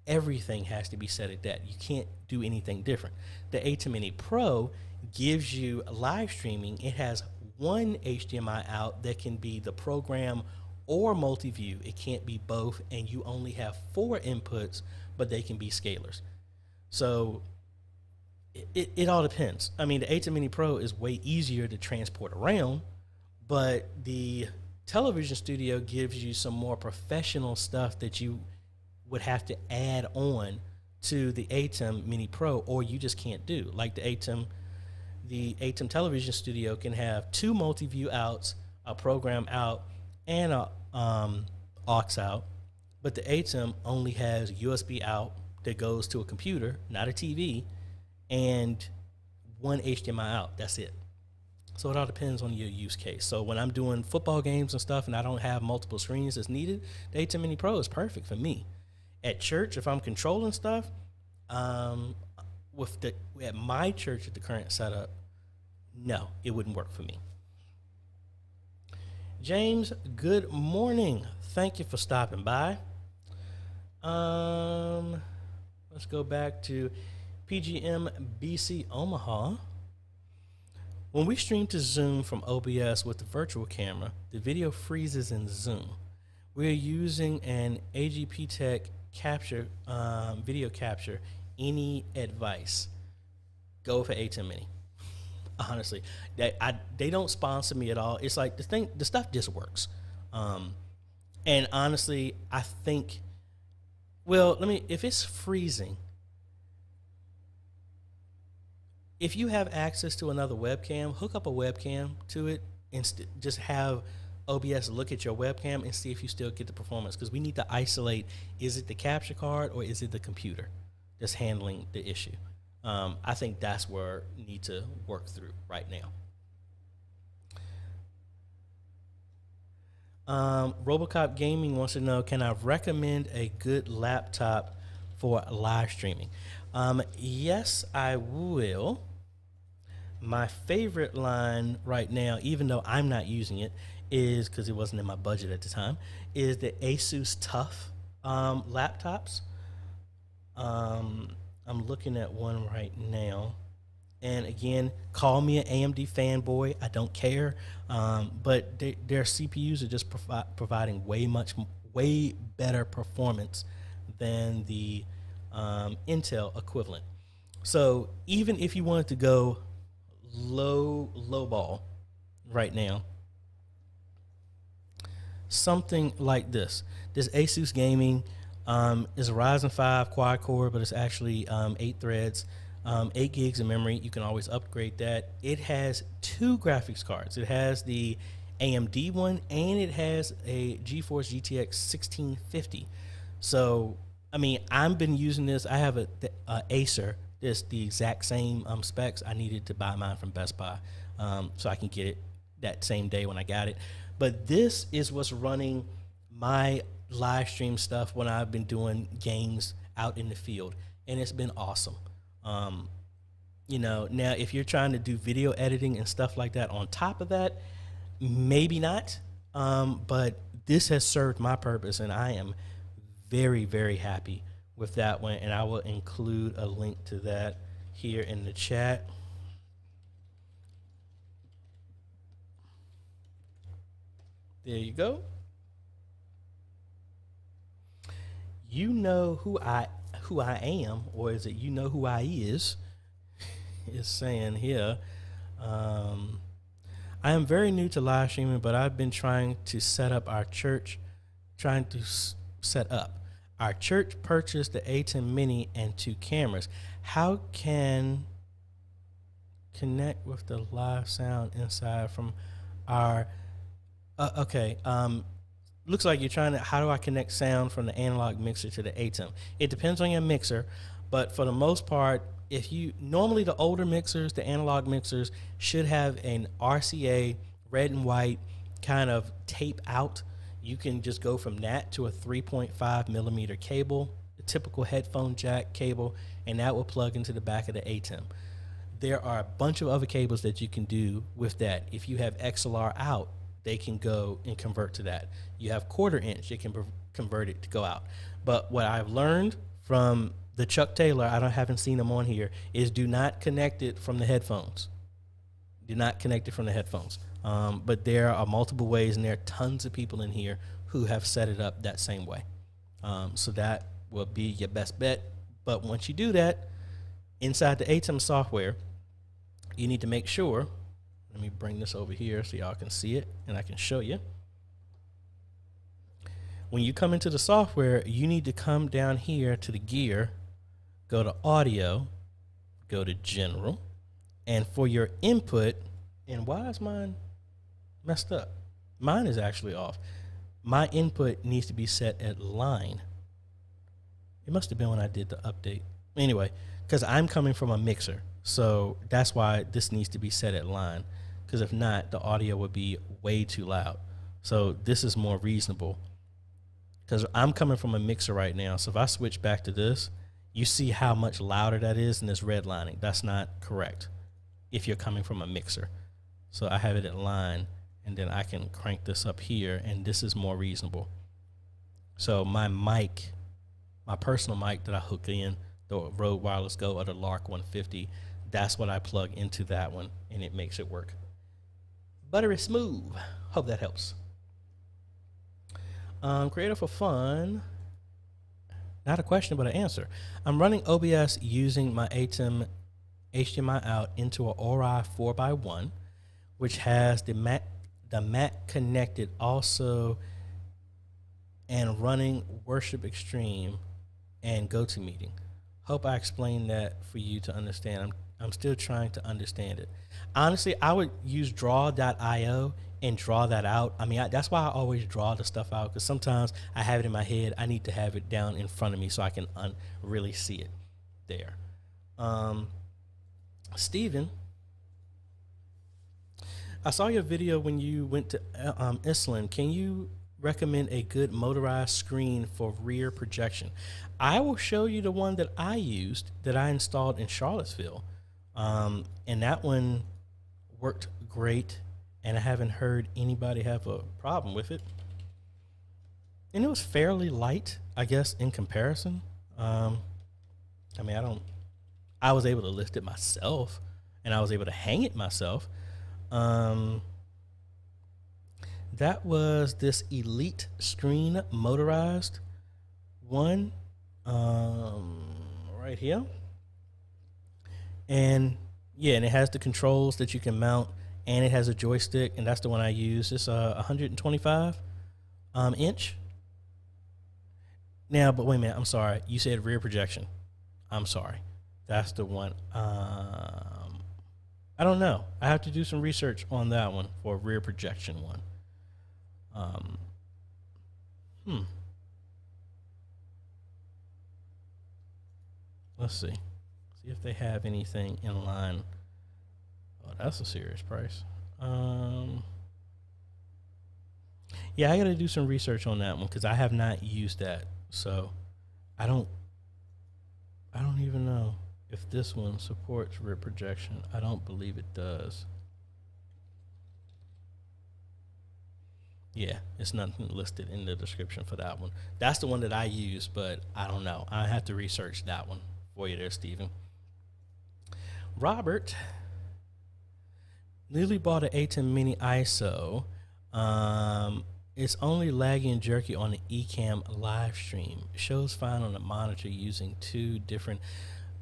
Everything has to be set at that. You can't do anything different. The ATEM Mini Pro gives you live streaming. It has one HDMI out that can be the program or multi-view. It can't be both, and you only have 4 inputs, but they can be scalars. So it all depends. I mean, the ATEM Mini Pro is way easier to transport around, but the television studio gives you some more professional stuff that you would have to add on to the ATEM Mini Pro, or you just can't do. Like the ATEM, the ATEM television studio can have 2 multi-view outs, a program out, and a aux out, but the ATEM only has USB out that goes to a computer, not a TV, and 1 HDMI out. That's it. So it all depends on your use case. So when I'm doing football games and stuff and I don't have multiple screens as needed, the ATEM Mini Pro is perfect for me. At church, if I'm controlling stuff, at my church at the current setup, no, it wouldn't work for me. James, good morning. Thank you for stopping by. Let's go back to PGM BC Omaha. When we stream to Zoom from OBS with the virtual camera, the video freezes in Zoom. We are using an AJaytheCEO capture, video capture. Any advice? Go for ATEM Mini. Honestly, they don't sponsor me at all. It's like the stuff just works. And honestly, I think, well, if it's freezing, if you have access to another webcam, hook up a webcam to it and just have OBS look at your webcam and see if you still get the performance. Because we need to isolate, is it the capture card or is it the computer that's handling the issue? I think that's where we need to work through right now. Robocop Gaming wants to know, can I recommend a good laptop for live streaming? Yes, I will. My favorite line right now, even though I'm not using it, is because it wasn't in my budget at the time, is the Asus TUF laptops. I'm looking at one right now. And again, call me an AMD fanboy. I don't care. But their CPUs are just providing way better performance than the Intel equivalent. So even if you wanted to go low ball right now, something like this Asus Gaming is a Ryzen 5 quad core, but it's actually 8 threads, 8 gigs of memory. You can always upgrade that. It has 2 graphics cards. It has the AMD one, and it has a GeForce GTX 1650. So, I mean, I've been using this. I have a Acer. It's the exact same specs. I needed to buy mine from Best Buy, so I can get it that same day when I got it. But this is what's running my live stream stuff when I've been doing games out in the field, and it's been awesome. Now if you're trying to do video editing and stuff like that on top of that, maybe not, but this has served my purpose, and I am very, very happy with that one, and I will include a link to that here in the chat. There you go. You know who I am, or is it you know who I is saying here. I am very new to live streaming, but I've been trying to set up our church, Our church purchased the ATEM Mini and 2 cameras. How can connect with the live sound inside from our, looks like you're trying to, how do I connect sound from the analog mixer to the ATEM? It depends on your mixer, but for the most part, normally the older mixers, the analog mixers, should have an RCA red and white kind of tape out. You can just go from that to a 3.5 millimeter cable, a typical headphone jack cable, and that will plug into the back of the ATEM. There are a bunch of other cables that you can do with that. If you have XLR out, they can go and convert to that. You have 1/4 inch, it can convert it to go out. But what I've learned from the Chuck Taylor, haven't seen him on here, is do not connect it from the headphones. Do not connect it from the headphones. But there are multiple ways, and there are tons of people in here who have set it up that same way. So that will be your best bet. But once you do that, inside the ATEM software, you need to make sure, let me bring this over here so y'all can see it and I can show you. When you come into the software, you need to come down here to the gear, go to audio, go to general, And for your input, and why is mine messed up? Mine is actually off. My input needs to be set at line. It must have been when I did the update. Anyway, because I'm coming from a mixer. So that's why this needs to be set at line. Because if not, the audio would be way too loud. So this is more reasonable. Because I'm coming from a mixer right now. So if I switch back to this, you see how much louder that is, and it's redlining. That's not correct if you're coming from a mixer. So I have it at line, and then I can crank this up here, and this is more reasonable. So my mic, my personal mic that I hook in, the Rode Wireless Go or the Lark 150, that's what I plug into that one, and it makes it work buttery smooth. Hope that helps. Creative for fun. Not a question, but an answer. I'm running OBS using my ATEM HDMI out into an Ori 4x1, which has the Mac connected also, and running Worship Extreme and GoToMeeting. Hope I explained that for you to understand. I'm still trying to understand it. Honestly, I would use draw.io and draw that out. I mean, that's why I always draw the stuff out, because sometimes I have it in my head. I need to have it down in front of me so I can really see it there. Steven, I saw your video when you went to Iceland. Can you recommend a good motorized screen for rear projection? I will show you the one that I used, that I installed in Charlottesville. And that one worked great, and I haven't heard anybody have a problem with it. And it was fairly light, I guess, in comparison. I mean, I was able to lift it myself, and I was able to hang it myself. That was this Elite Screen motorized one, right here. And yeah, and it has the controls that you can mount, and it has a joystick, and that's the one I use. It's 125 inch. Now, but wait a minute, I'm sorry. You said rear projection. I'm sorry. That's the one. I don't know. I have to do some research on that one for a rear projection one. Let's see. See if they have anything in line. Oh, that's a serious price. Yeah, I got to do some research on that one, because I have not used that. So I don't even know if this one supports rear projection. I don't believe it does. Yeah, it's nothing listed in the description for that one. That's the one that I use, but I don't know. I have to research that one for you there, Stephen. Robert, newly bought an ATEM Mini ISO. It's only laggy and jerky on the Ecamm live stream. Shows fine on the monitor using two different.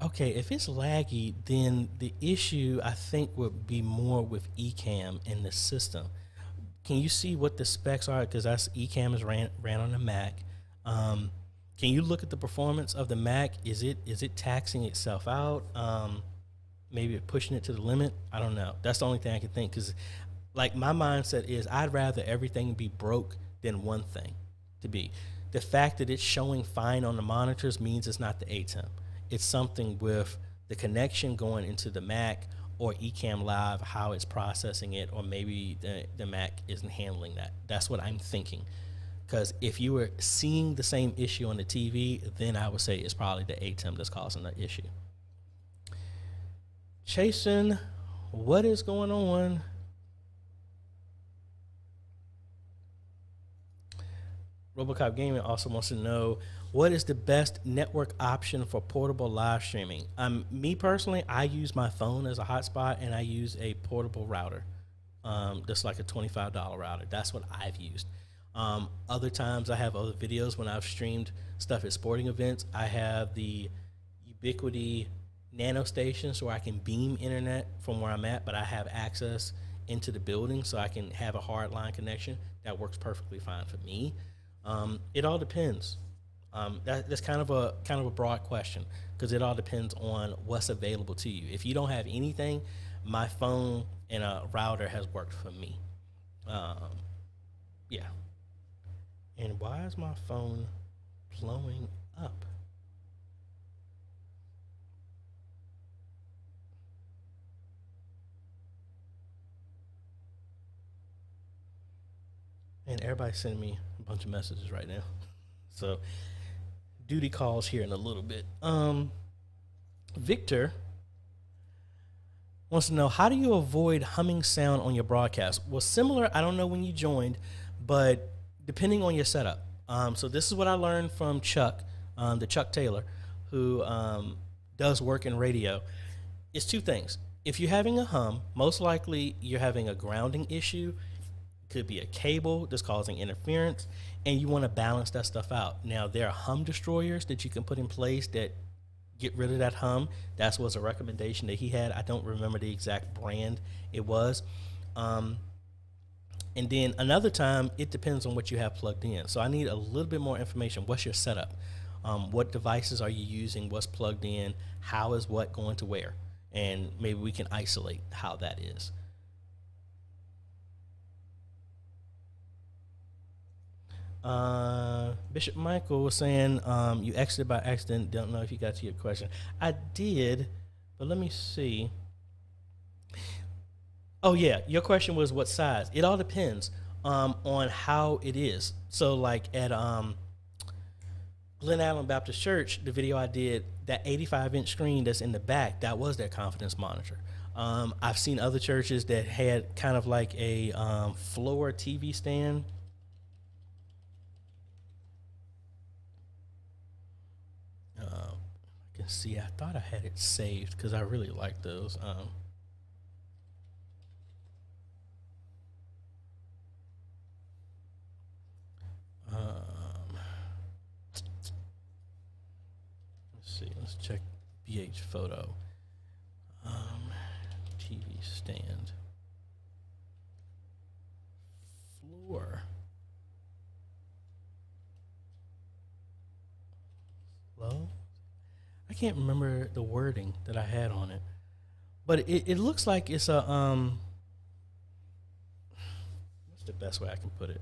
Okay, if it's laggy, then the issue I think would be more with Ecamm in the system. Can you see what the specs are? Because that's Ecamm is ran on the Mac. Can you look at the performance of the Mac? Is it taxing itself out? Maybe pushing it to the limit? I don't know. That's the only thing I can think, because like my mindset is I'd rather everything be broke than one thing to be. The fact that it's showing fine on the monitors means it's not the ATEM. It's something with the connection going into the Mac or Ecamm Live, how it's processing it, or maybe the Mac isn't handling that. That's what I'm thinking. Because if you were seeing the same issue on the TV, then I would say it's probably the ATEM that's causing the issue. Chasen, what is going on? Robocop Gaming also wants to know, what is the best network option for portable live streaming? Me personally, I use my phone as a hotspot, and I use a portable router. That's like a $25 router. That's what I've used. Other times I have other videos when I've streamed stuff at sporting events. I have the Ubiquiti nano stations where I can beam internet from where I'm at, but I have access into the building so I can have a hard line connection. That works perfectly fine for me. It all depends. That's kind of a broad question because it all depends on what's available to you. If you don't have anything, my phone and a router has worked for me. Yeah. And why is my phone blowing up? And everybody's sending me a bunch of messages right now. So duty calls here in a little bit. Victor wants to know, how do you avoid humming sound on your broadcast? Well, similar, I don't know when you joined, but depending on your setup. So this is what I learned from Chuck, the Chuck Taylor, who does work in radio. It's two things. If you're having a hum, most likely you're having a grounding issue. Could be a cable that's causing interference, and you want to balance that stuff out. Now, there are hum destroyers that you can put in place that get rid of that hum. That was a recommendation that he had. I don't remember the exact brand it was. And then another time, it depends on what you have plugged in. So I need a little bit more information. What's your setup? What devices are you using? What's plugged in? How is what going to where? And maybe we can isolate how that is. Bishop Michael was saying you exited by accident. Don't know if you got to your question. I did, but let me see. Oh yeah, your question was what size. It all depends on how it is. So like at Glen Allen Baptist Church, the video I did, that 85-inch screen that's in the back, that was their confidence monitor. I've seen other churches that had kind of like a floor TV stand. I can see, I thought I had it saved because I really like those. Let's see, let's check BH photo. TV stand. Floor. Low? I can't remember the wording that I had on it. But it looks like it's a what's the best way I can put it?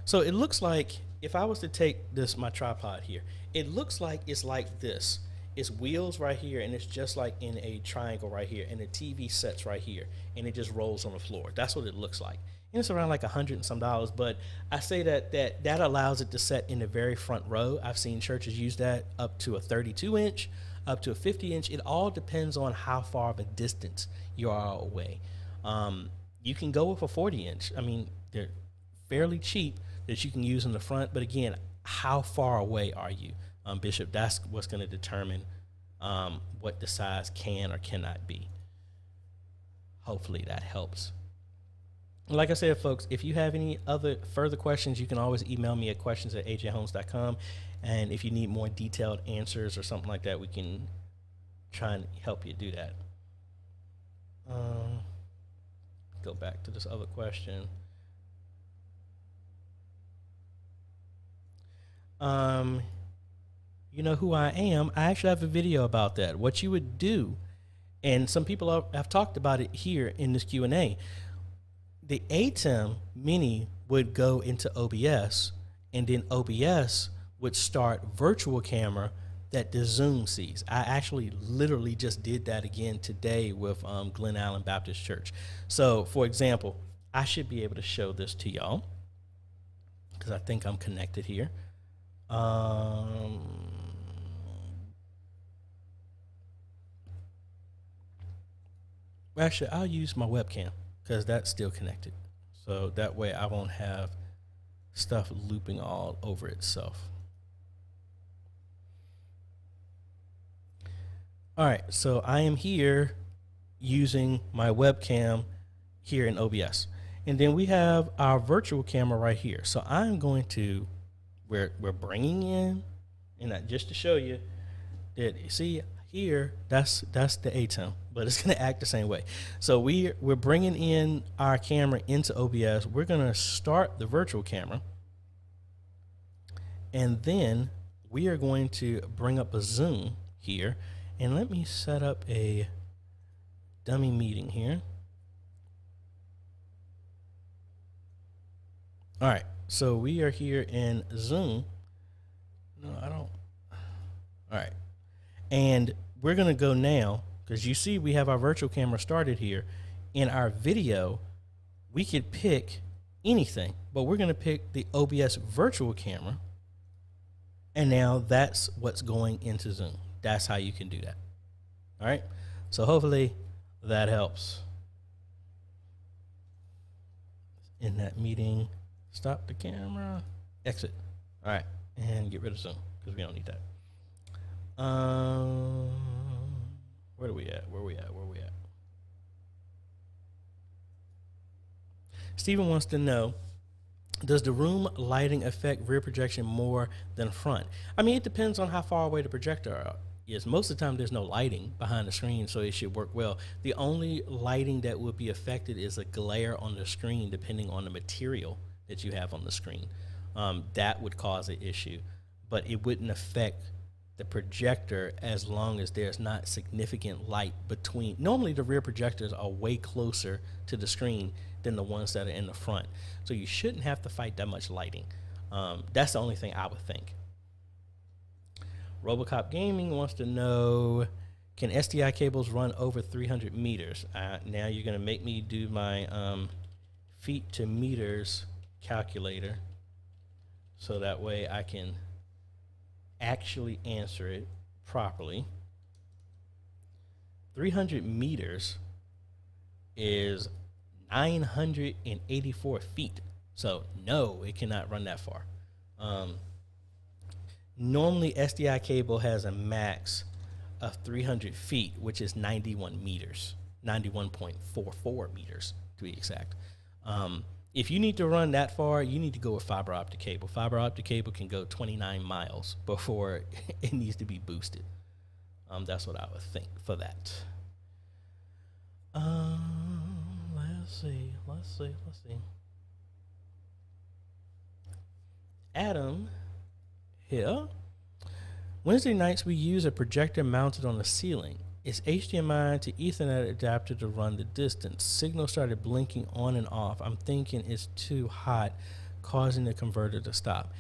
So it looks like if I was to take this, my tripod here, it looks like it's like this. It's wheels right here, and it's just like in a triangle right here, and the TV sets right here, and it just rolls on the floor. That's what it looks like. And it's around like $100 and some, but I say that allows it to set in the very front row. I've seen churches use that up to a 32-inch, up to a 50-inch. It all depends on how far of a distance you are away. You can go with a 40-inch. I mean, they're fairly cheap that you can use in the front, but again, how far away are you? Bishop, that's what's going to determine what the size can or cannot be. Hopefully that helps. Like I said, folks, if you have any other further questions, you can always email me at questions@ajhomes.com. And if you need more detailed answers or something like that, we can try and help you do that. Go back to this other question. You know who I am? I actually have a video about that. What you would do, and some people have talked about it here in this Q&A. The ATEM Mini would go into OBS, and then OBS would start virtual camera that the Zoom sees. I actually literally just did that again today with Glen Allen Baptist Church. So, for example, I should be able to show this to y'all because I think I'm connected here. Actually, I'll use my webcam because that's still connected. So that way I won't have stuff looping all over itself. All right, so I am here using my webcam here in OBS. And then we have our virtual camera right here. So I'm going to, we're bringing in, and just to show you that, see here, that's the ATEM, but it's gonna act the same way. So we're bringing in our camera into OBS. We're gonna start the virtual camera, and then we are going to bring up a Zoom here, and let me set up a dummy meeting here. All right, so we are here in Zoom. No, I don't. All right, and we're gonna go now, because you see we have our virtual camera started here. In our video, we could pick anything, but we're gonna pick the OBS virtual camera, and now that's what's going into Zoom. That's how you can do that. All right, so hopefully that helps. In that meeting, stop the camera, exit. All right, and get rid of Zoom because we don't need that. Where are we at? Steven wants to know, does the room lighting affect rear projection more than front? I mean, it depends on how far away the projector is. Most of the time, there's no lighting behind the screen, so it should work well. The only lighting that would be affected is a glare on the screen, depending on the material that you have on the screen. That would cause an issue, but it wouldn't affect the projector as long as there's not significant light between. Normally, the rear projectors are way closer to the screen than the ones that are in the front, so you shouldn't have to fight that much lighting. That's the only thing I would think. Robocop Gaming wants to know, can SDI cables run over 300 meters? Now you're going to make me do my feet to meters calculator, so that way I can actually answer it properly. 300 meters is 984 feet. So no, it cannot run that far. Normally SDI cable has a max of 300 feet, which is 91 meters, 91.44 meters to be exact. If you need to run that far, you need to go with fiber optic cable. Fiber optic cable can go 29 miles before it needs to be boosted. That's what I would think for that. Let's see. Adam here. Wednesday nights we use a projector mounted on the ceiling. It's HDMI to Ethernet adapter to run the distance. Signal started blinking on and off. I'm thinking it's too hot, causing the converter to stop.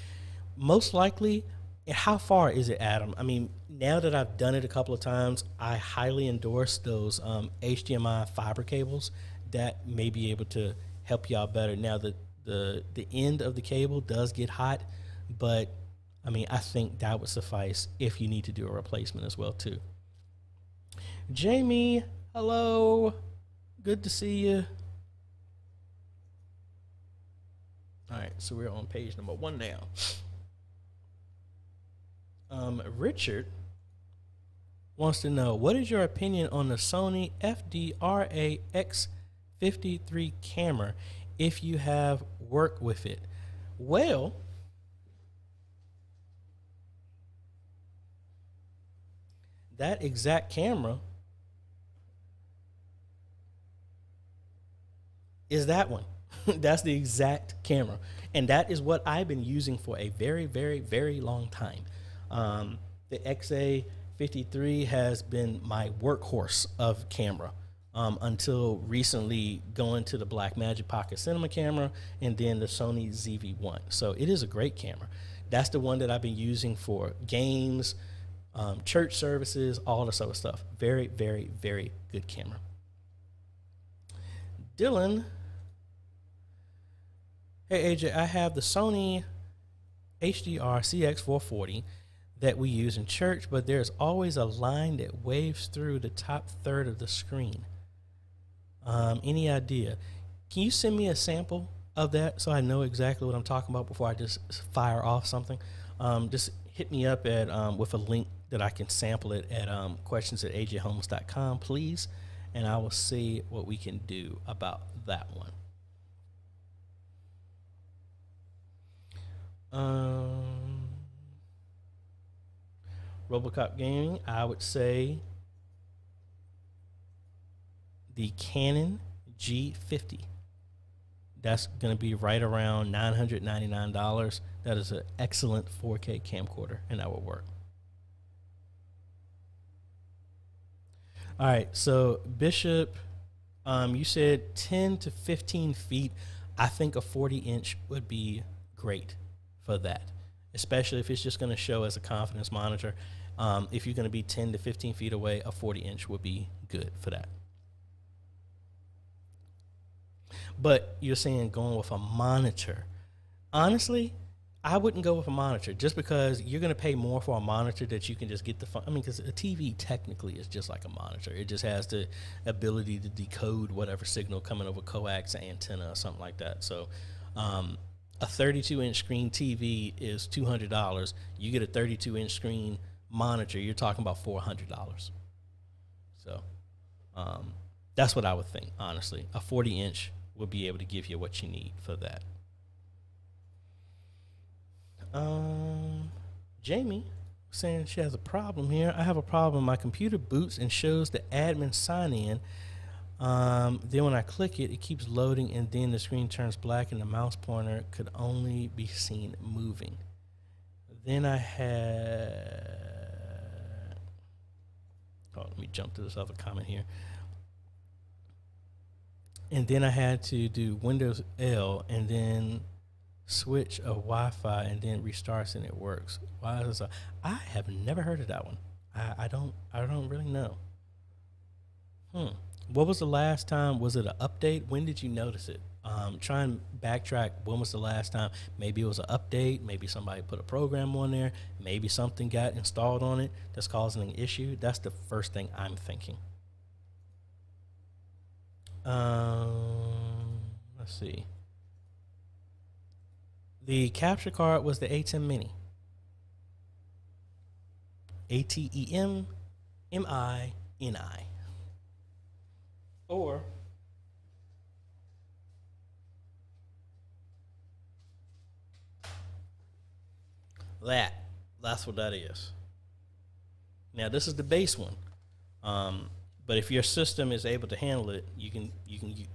Most likely, how far is it, Adam? I mean, now that I've done it a couple of times, I highly endorse those HDMI fiber cables that may be able to help y'all better. Now, the end of the cable does get hot, but I mean, I think that would suffice if you need to do a replacement as well, too. Jamie, hello. Good to see you. All right, so we're on page number 1 now. Richard wants to know, what is your opinion on the Sony FD-RA X53 camera if you have worked with it? Well, that exact camera is that one. That's the exact camera. And that is what I've been using for a very, very, very long time. The XA53 has been my workhorse of camera until recently going to the Blackmagic Pocket Cinema camera and then the Sony ZV-1. So it is a great camera. That's the one that I've been using for games, church services, all this other stuff. Very, very, very good camera. Dylan, hey AJ, I have the Sony HDR CX440 that we use in church, but there's always a line that waves through the top third of the screen. Any idea? Can you send me a sample of that so I know exactly what I'm talking about before I just fire off something? Just hit me up at with a link that I can sample it at questions@ajhomes.com, please, and I will see what we can do about that one. Robocop Gaming, I would say the Canon G50. That's going to be right around $999. That is an excellent 4K camcorder, and that will work. All right, so Bishop, you said 10 to 15 feet. I think a 40-inch would be great for that, especially if it's just going to show as a confidence monitor. If you're going to be 10 to 15 feet away, a 40-inch would be good for that. But you're saying going with a monitor. Honestly, I wouldn't go with a monitor just because you're going to pay more for a monitor that you can just get the I mean, because a TV technically is just like a monitor. It just has the ability to decode whatever signal coming over coax antenna or something like that. So a 32-inch screen TV is $200. You get a 32-inch screen monitor, you're talking about $400. So that's what I would think, honestly. A 40-inch will be able to give you what you need for that. Jamie saying she has a problem here. I have a problem. My computer boots and shows the admin sign in. Then when I click it, it keeps loading, and then the screen turns black and the mouse pointer could only be seen moving. Then I had, let me jump to this other comment here. And then I had to do Windows L and then switch a Wi-Fi and then restarts and it works. Why is this? I have never heard of that one. I don't really know. What was the last time? Was it an update? When did you notice it? Try and backtrack. When was the last time? Maybe it was an update. Maybe somebody put a program on there. Maybe something got installed on it that's causing an issue. That's the first thing I'm thinking. Let's see. The capture card was the ATEM Mini. ATEM MINI. Or that's what that is. Now this is the base one. But if your system is able to handle it, you can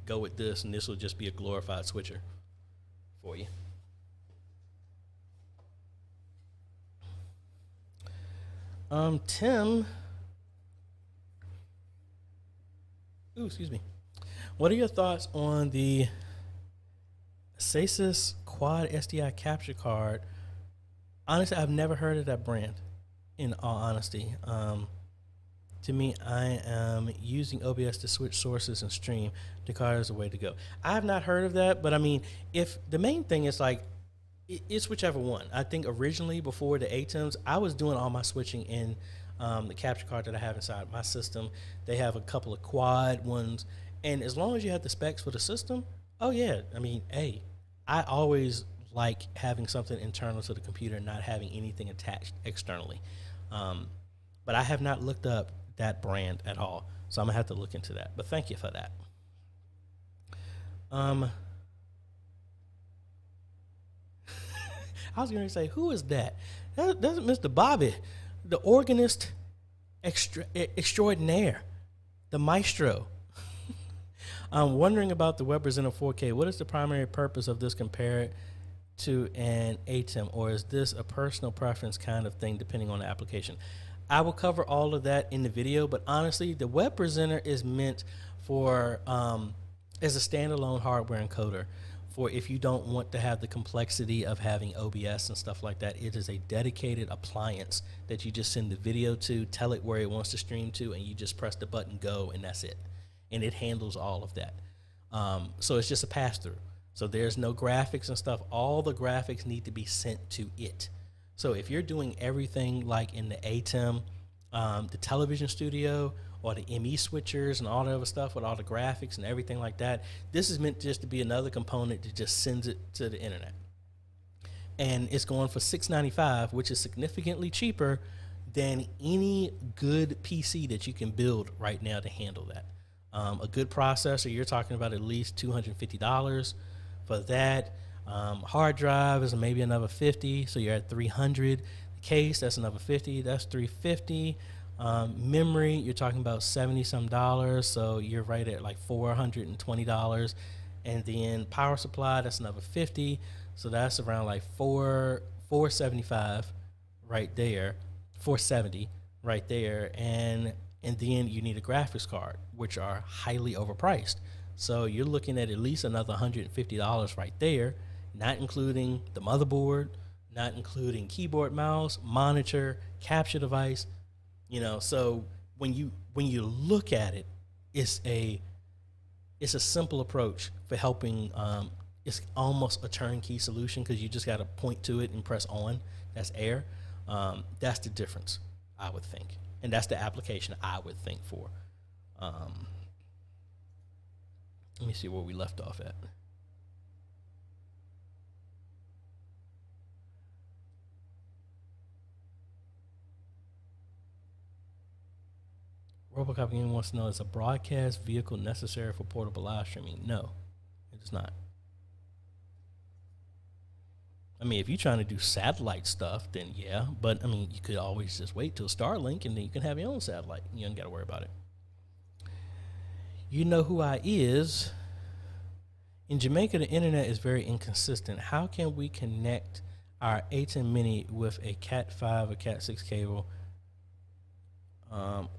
go with this, and this will just be a glorified switcher for you. Tim, excuse me. What are your thoughts on the Asus Quad SDI capture card? Honestly, I've never heard of that brand, in all honesty. To me, I am using OBS to switch sources and stream. The card is the way to go. I have not heard of that, but I mean, if the main thing is like, it's whichever one. I think originally before the ATEMs, I was doing all my switching in the capture card that I have inside my system. They have a couple of quad ones, and as long as you have the specs for the system, oh yeah, I mean, hey, I always like having something internal to the computer and not having anything attached externally. But I have not looked up that brand at all, so I'm gonna have to look into that. But thank you for that. I was going to say, who is that? That's Mr. Bobby, the organist extraordinaire, the maestro. I'm wondering about the Web Presenter 4K. What is the primary purpose of this compared to an ATEM, or is this a personal preference kind of thing depending on the application? I will cover all of that in the video, but honestly, the Web Presenter is meant for as a standalone hardware encoder. For if you don't want to have the complexity of having OBS and stuff like that, it is a dedicated appliance that you just send the video to, tell it where it wants to stream to, and you just press the button go, and that's it. And it handles all of that. So it's just a pass-through. So there's no graphics and stuff. All the graphics need to be sent to it. So if you're doing everything like in the ATEM, the television studio, or the ME switchers and all the other stuff with all the graphics and everything like that, this is meant just to be another component that just sends it to the internet. And it's going for $695, which is significantly cheaper than any good PC that you can build right now to handle that. A good processor, you're talking about at least $250 for that. Hard drive is maybe another $50, so you're at $300. The case, that's another $50, that's $350. Memory, you're talking about $70 some, so you're right at like $420. and then power supply, that's another 50. So that's around like 475 right there, 470 right there, and then you need a graphics card, which are highly overpriced. So you're looking at least another $150 right there, not including the motherboard, not including keyboard, mouse, monitor, capture device. So when you look at it, it's a simple approach for helping. It's almost a turnkey solution because you just got to point to it and press on. That's air. That's the difference, I would think, and that's the application I would think for. Let me see where we left off at. Robocop Gaming wants to know, is a broadcast vehicle necessary for portable live streaming? No, it is not. I mean, if you're trying to do satellite stuff, then yeah. But, I mean, you could always just wait till Starlink, and then you can have your own satellite. You don't got to worry about it. You know who I is. In Jamaica, the internet is very inconsistent. How can we connect our A10 Mini with a Cat 5 or Cat 6 cable?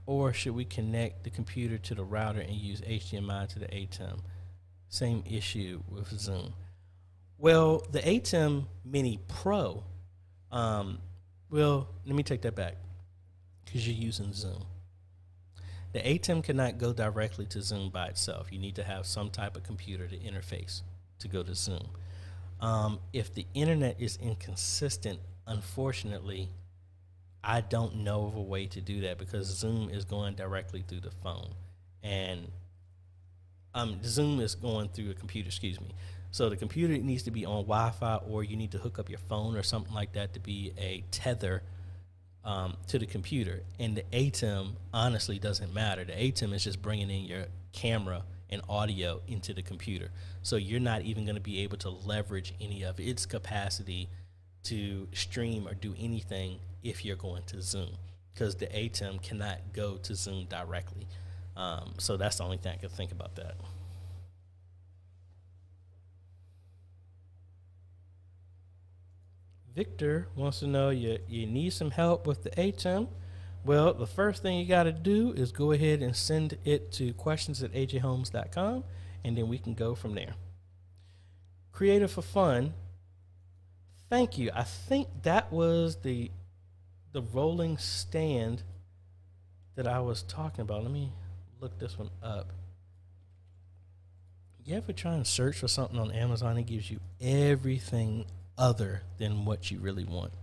Or should we connect the computer to the router and use HDMI to the ATEM? Same issue with Zoom. Well, the ATEM Mini Pro, well, let me take that back because you're using Zoom. The ATEM cannot go directly to Zoom by itself. You need to have some type of computer to interface to go to Zoom. If the internet is inconsistent, unfortunately, I don't know of a way to do that because Zoom is going directly through the phone, and Zoom is going through a computer, excuse me. So the computer needs to be on Wi-Fi, or you need to hook up your phone or something like that to be a tether to the computer. And the ATEM honestly doesn't matter. The ATEM is just bringing in your camera and audio into the computer. So you're not even going to be able to leverage any of its capacity to stream or do anything if you're going to Zoom, because the ATEM cannot go to Zoom directly. So that's the only thing I can think about that. Victor wants to know, you need some help with the ATEM. Well, the first thing you got to do is go ahead and send it to questions@ajhomes.com, and then we can go from there. Creative for Fun, thank you. I think that was the rolling stand that I was talking about. Let me look this one up. You ever try and search for something on Amazon? It gives you everything other than what you really want.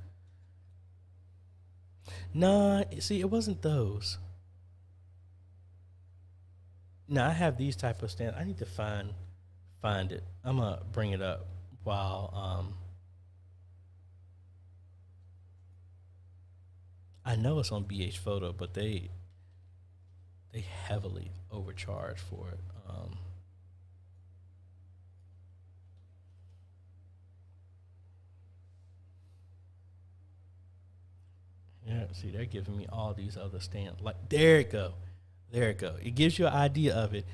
Nah, see, it wasn't those. Now I have these type of stands. I need to find it. I'm gonna bring it up while I know it's on BH Photo, but they heavily overcharge for it. Yeah, see, they're giving me all these other stands. Like, there it go. There it go. It gives you an idea of it.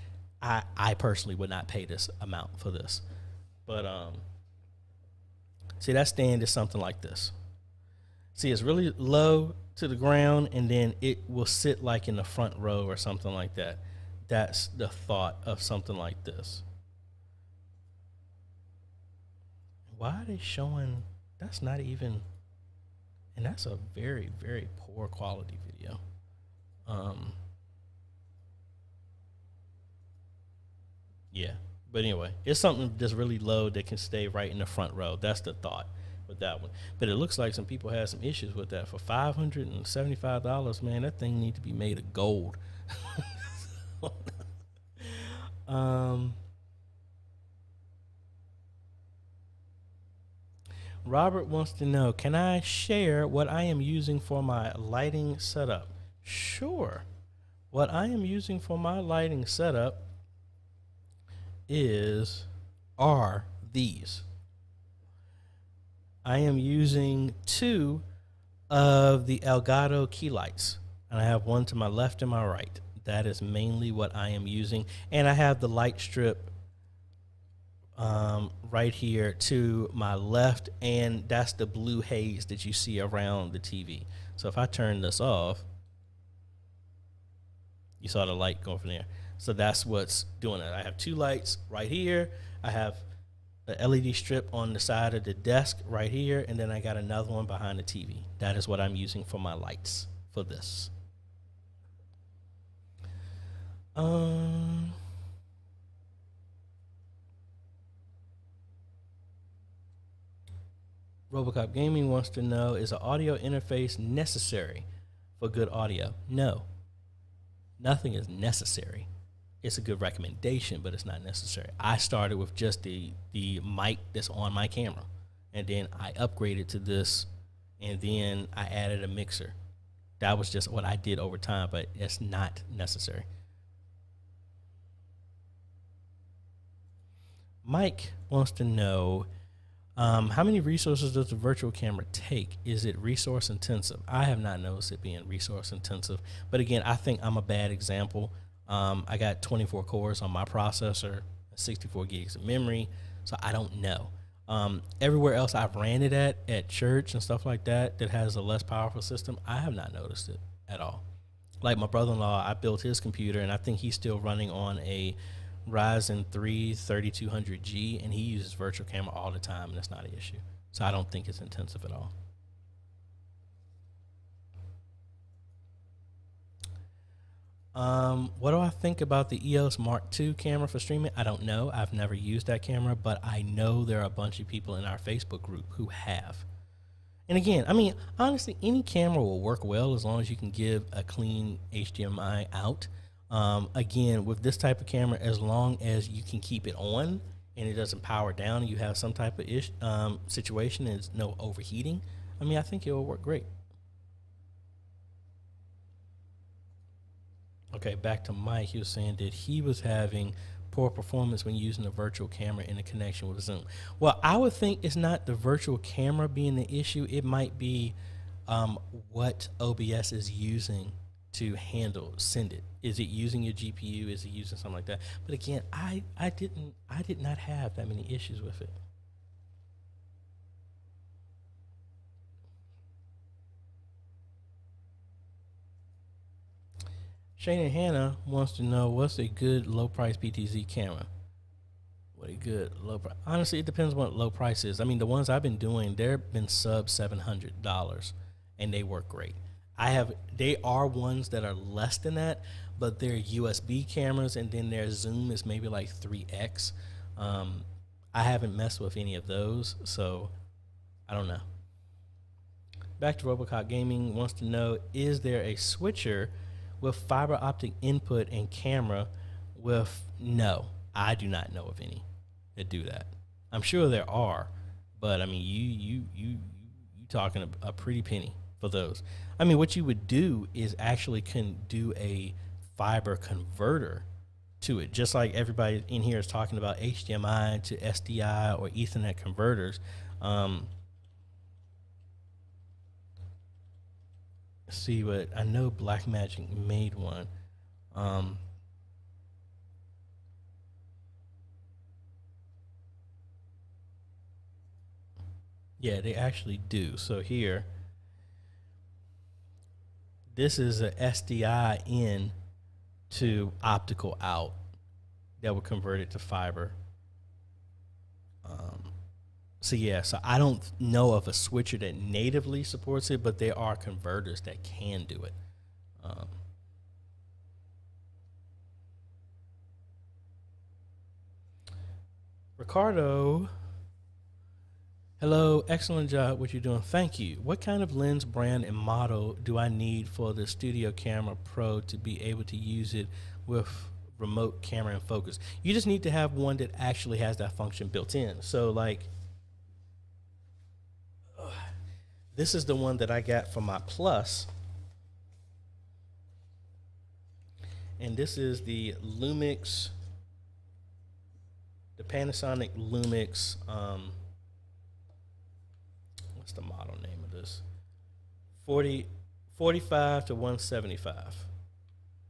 I personally would not pay this amount for this. But see, that stand is something like this. See, it's really low to the ground, and then it will sit like in the front row or something like that. That's the thought of something like this. Why are they showing? That's not even, and that's a very, very poor quality video. Yeah, but anyway, it's something that's really low that can stay right in the front row. That's the thought with that one. But it looks like some people had some issues with that. For $575, man, that thing needs to be made of gold. Robert wants to know, can I share what I am using for my lighting setup? Sure. What I am using for my lighting setup are these. I am using 2 of the Aguado key lights, and I have one to my left and my right. That is mainly what I am using, and I have the light strip right here to my left, and that's the blue haze that you see around the TV. So if I turn this off, you saw the light going from there. So that's what's doing it. I have two lights right here. I have the LED strip on the side of the desk right here, and then I got another one behind the TV. That is what I'm using for my lights for this. Robocop Gaming wants to know, is an audio interface necessary for good audio? No. Nothing is necessary. It's a good recommendation, but it's not necessary. I started with just the mic that's on my camera, and then I upgraded to this, and then I added a mixer. That was just what I did over time, but it's not necessary. Mike wants to know, how many resources does the virtual camera take? Is it resource intensive? I have not noticed it being resource intensive, but again, I think I'm a bad example. I got 24 cores on my processor, 64 gigs of memory, so I don't know. Everywhere else I've ran it at church and stuff like that has a less powerful system, I have not noticed it at all. Like my brother-in-law, I built his computer, and I think he's still running on a Ryzen 3 3200G, and he uses virtual camera all the time, and it's not an issue. So I don't think it's intensive at all. What do I think about the EOS Mark II camera for streaming? I don't know. I've never used that camera, but I know there are a bunch of people in our Facebook group who have. And again, I mean, honestly, any camera will work well as long as you can give a clean HDMI out. Again, with this type of camera, as long as you can keep it on and it doesn't power down and you have some type of situation and there's no overheating, I mean, I think it will work great. Okay, back to Mike. He was saying that he was having poor performance when using a virtual camera in a connection with Zoom. Well, I would think it's not the virtual camera being the issue. It might be what OBS is using to send it. Is it using your GPU? Is it using something like that? But again, I did not have that many issues with it. Shane and Hannah wants to know, what's a good low price PTZ camera? What a good low price. Honestly, it depends what low price is. I mean, the ones I've been doing, they've been sub $700 and they work great. They are ones that are less than that, but they're USB cameras, and then their zoom is maybe like 3x. I haven't messed with any of those, so I don't know. Back to Robocop Gaming wants to know, is there a switcher with fiber optic input and camera with? No, I do not know of any that do that. I'm sure there are, but I mean, you talking a pretty penny for those. I mean, what you would do is actually can do a fiber converter to it, just like everybody in here is talking about HDMI to SDI or Ethernet converters. See, but I know Blackmagic made one. Yeah, they actually do. So here, this is a SDI in to optical out that will convert it to fiber. So yeah, so I don't know of a switcher that natively supports it, but there are converters that can do it. Ricardo, hello, excellent job what you're doing. Thank you. What kind of lens brand and model do I need for the Studio Camera Pro to be able to use it with remote camera and focus? You just need to have one that actually has that function built in. So like, this is the one that I got for my Plus, and this is the Lumix, the Panasonic Lumix, what's the model name of this? 45 to 175.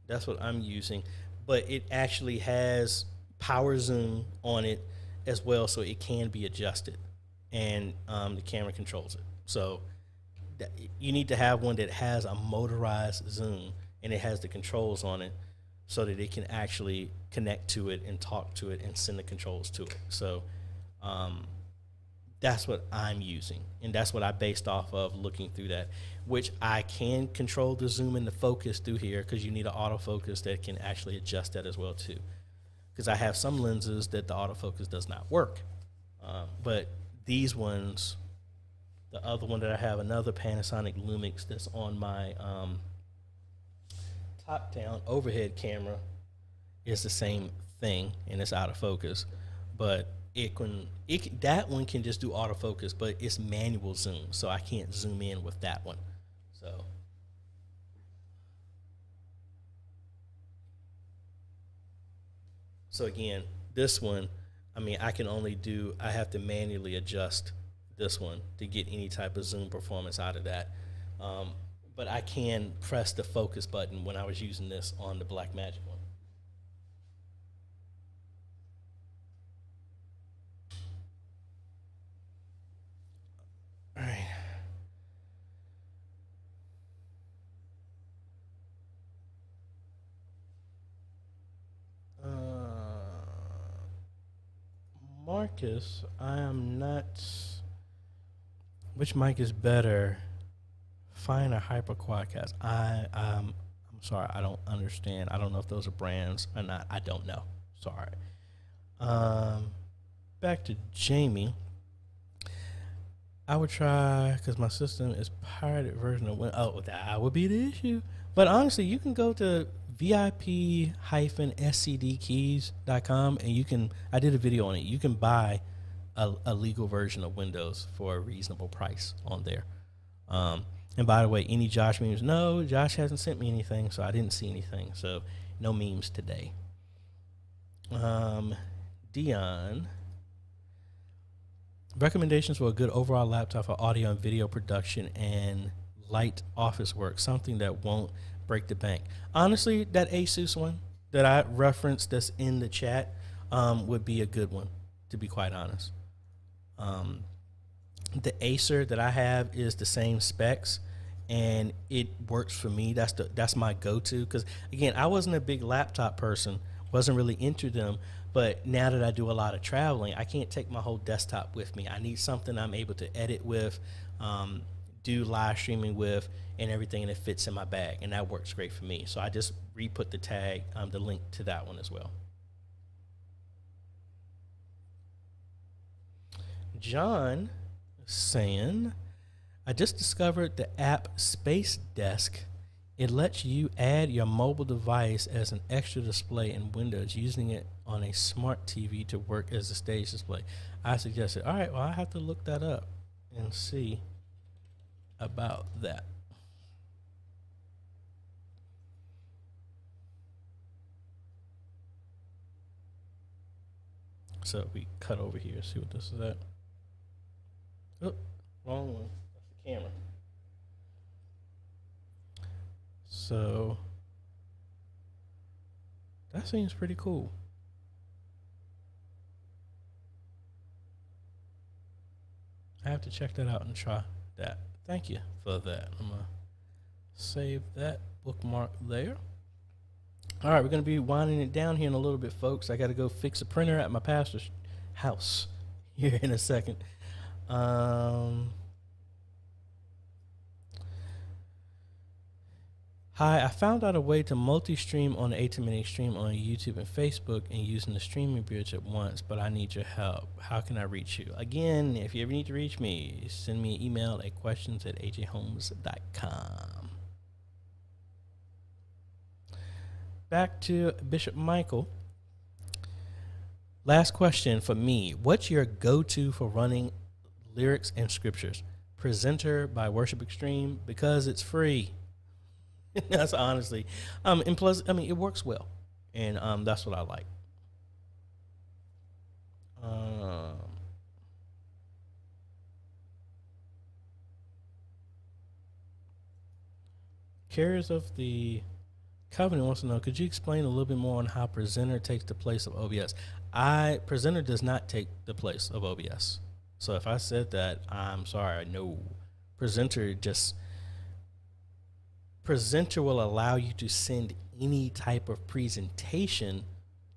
That's what I'm using, but it actually has power zoom on it. as well, so it can be adjusted, and the camera controls it. So you need to have one that has a motorized zoom and it has the controls on it, so that it can actually connect to it and talk to it and send the controls to it. So that's what I'm using, and that's what I based off of looking through that, which I can control the zoom and the focus through here, because you need an autofocus that can actually adjust that as well too, because I have some lenses that the autofocus does not work. But these ones, the other one that I have, another Panasonic Lumix that's on my top-down overhead camera, is the same thing, and it's out of focus. But that one can just do autofocus, but it's manual zoom, so I can't zoom in with that one. So again, this one, I mean, I have to manually adjust this one to get any type of zoom performance out of that. But I can press the focus button when I was using this on the Blackmagic one. All right. Marcus, I am not. Which mic is better? Fine or Hyper Quadcast? I'm sorry, I don't understand. I don't know if those are brands or not. I don't know. Sorry. Back to Jamie. I would try, because my system is pirated version of that would be the issue. But honestly, you can go to VIP-scdkeys.com and I did a video on it. You can buy a legal version of Windows for a reasonable price on there. And by the way, any Josh memes? No, Josh hasn't sent me anything, so I didn't see anything. So no memes today. Dion. Recommendations for a good overall laptop for audio and video production and light office work, something that won't break the bank. Honestly, that Asus one that I referenced that's in the chat would be a good one, to be quite honest. The Acer that I have is the same specs, and it works for me. That's my go-to, because again, I wasn't a big laptop person, wasn't really into them. But now that I do a lot of traveling, I can't take my whole desktop with me. I need something I'm able to edit with, do live streaming with, and everything, and it fits in my bag, and that works great for me. So I just re-put the tag, the link to that one as well. John saying, I just discovered the app Space Desk. It lets you add your mobile device as an extra display in Windows, using it on a smart TV to work as a stage display. I suggested, all right, well, I have to look that up and see about that. So we cut over here, see what this is at. Oh, wrong one. That's the camera. So that seems pretty cool. I have to check that out and try that. Thank you for that. I'm going to save that bookmark there. All right, we're going to be winding it down here in a little bit, folks. I got to go fix a printer at my pastor's house here in a second. Hi, I found out a way to multi-stream on the AJay Extreme on YouTube and Facebook and using the streaming bridge at once, but I need your help. How can I reach you? Again, if you ever need to reach me, send me an email at questions@ajhomes.com. Back to Bishop Michael. Last question for me. What's your go-to for running lyrics and scriptures? Presenter by Worship Extreme, because it's free. That's honestly, and plus, I mean, it works well, and that's what I like. Carriers of the Calvin wants to know, could you explain a little bit more on how Presenter takes the place of OBS? Presenter does not take the place of OBS. So if I said that, I'm sorry. No. Presenter will allow you to send any type of presentation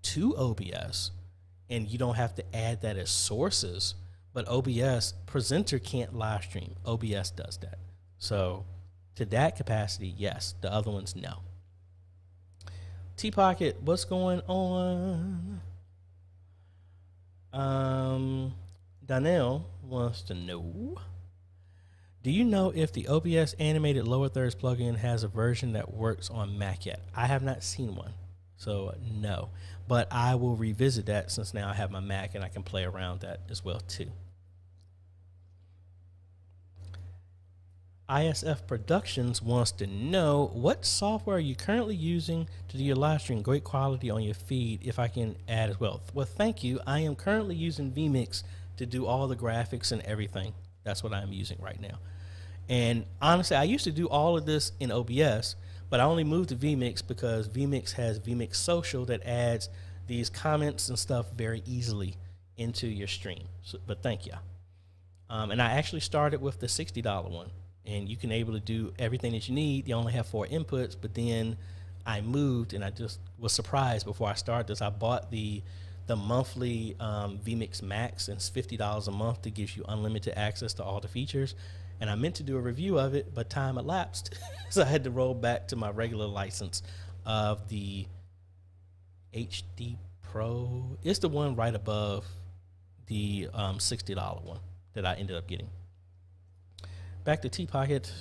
to OBS, and you don't have to add that as sources. But Presenter can't live stream. OBS does that. So to that capacity, yes. The other ones, no. T-Pocket, what's going on? Donnell wants to know, do you know if the OBS animated lower thirds plugin has a version that works on Mac yet? I have not seen one, so no. But I will revisit that since now I have my Mac and I can play around that as well too. ISF Productions wants to know, what software are you currently using to do your live stream? Great quality on your feed, if I can add as well. Well, thank you. I am currently using vMix to do all the graphics and everything. That's what I'm using right now. And honestly, I used to do all of this in OBS, but I only moved to vMix because vMix has vMix Social that adds these comments and stuff very easily into your stream. So, but thank you. And I actually started with the $60 one. And you can able to do everything that you need. You only have 4 inputs, but then I moved, and I just was surprised before I started this. I bought the monthly vMix Max, and it's $50 a month that gives you unlimited access to all the features. And I meant to do a review of it, but time elapsed, so I had to roll back to my regular license of the HD Pro. It's the one right above the $60 one that I ended up getting. Back to T-Pocket.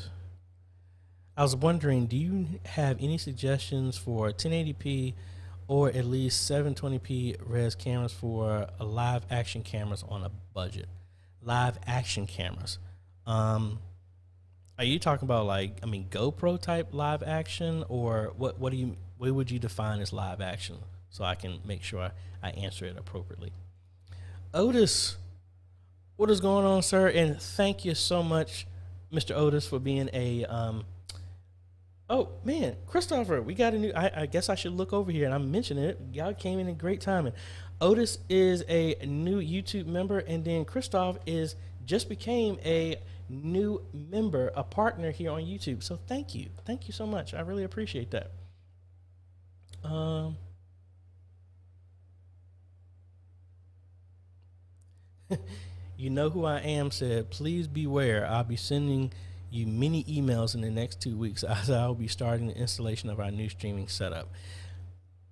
I was wondering, do you have any suggestions for 1080p or at least 720p res cameras for live action cameras on a budget? Live action cameras. Are you talking about GoPro type live action, or what would you define as live action, so I can make sure I answer it appropriately? Otis, what is going on, sir? And thank you so much, Mr. Otis, for being a oh man, Christopher, we got a new, I guess I should look over here, and I'm mentioning it. Y'all came in great timing. Otis is a new YouTube member, and then Christoph just became a new member, a partner here on YouTube. So thank you so much. I really appreciate that. You know who I am said, please beware. I'll be sending you many emails in the next 2 weeks as I'll be starting the installation of our new streaming setup.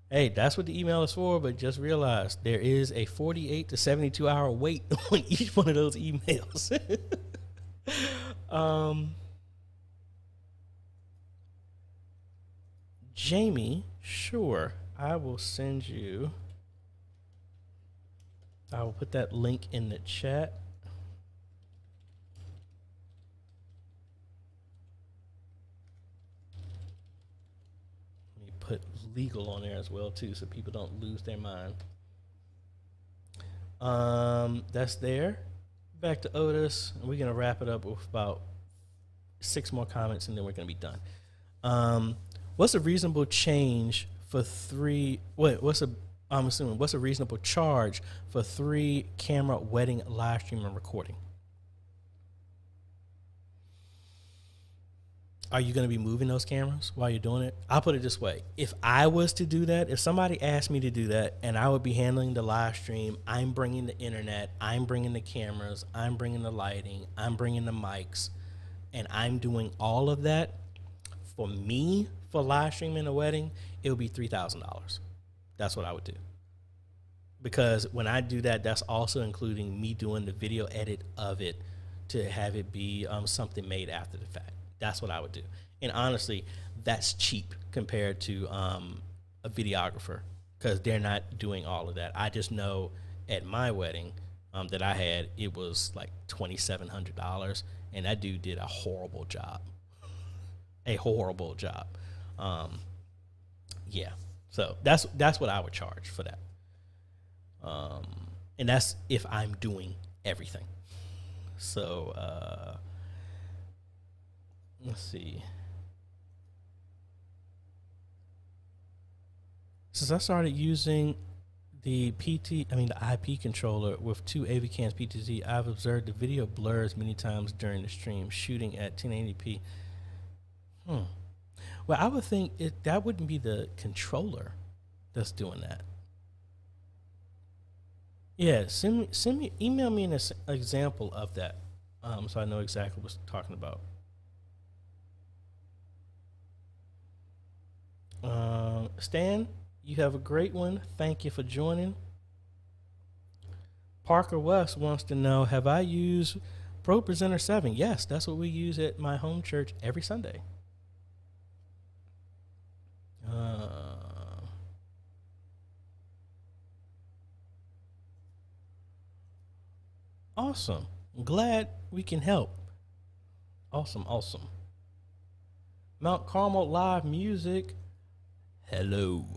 Hey, that's what the email is for, but just realize there is a 48 to 72 hour wait on each one of those emails. Jamie, sure, I will put that link in the chat. Let me put legal on there as well too, so people don't lose their mind. That's there. Back to Otis, and we're gonna wrap it up with about 6 more comments, and then we're gonna be done. What's a reasonable change for what's a reasonable charge for 3 camera wedding live stream and recording? Are you going to be moving those cameras while you're doing it? I'll put it this way. If I was to do that, if somebody asked me to do that and I would be handling the live stream, I'm bringing the internet, I'm bringing the cameras, I'm bringing the lighting, I'm bringing the mics, and I'm doing all of that, for me, for live streaming a wedding, it would be $3,000. That's what I would do. Because when I do that, that's also including me doing the video edit of it to have it be something made after the fact. That's what I would do. And honestly, that's cheap compared to a videographer, because they're not doing all of that. I just know at my wedding that I had, it was like $2,700, and that dude did a horrible job. A horrible job. Yeah. So that's what I would charge for that. And that's if I'm doing everything. So let's see. Since I started using the IP controller with two AVCams PTZ, I've observed the video blurs many times during the stream, shooting at 1080p. Well, I would think that wouldn't be the controller that's doing that. Yeah, email me an example of that, so I know exactly what we're talking about. Stan, you have a great one. Thank you for joining. Parker West wants to know, have I used Pro Presenter 7? Yes, that's what we use at my home church every Sunday. Awesome. I'm glad we can help. Awesome. Mount Carmel Live Music. Hello.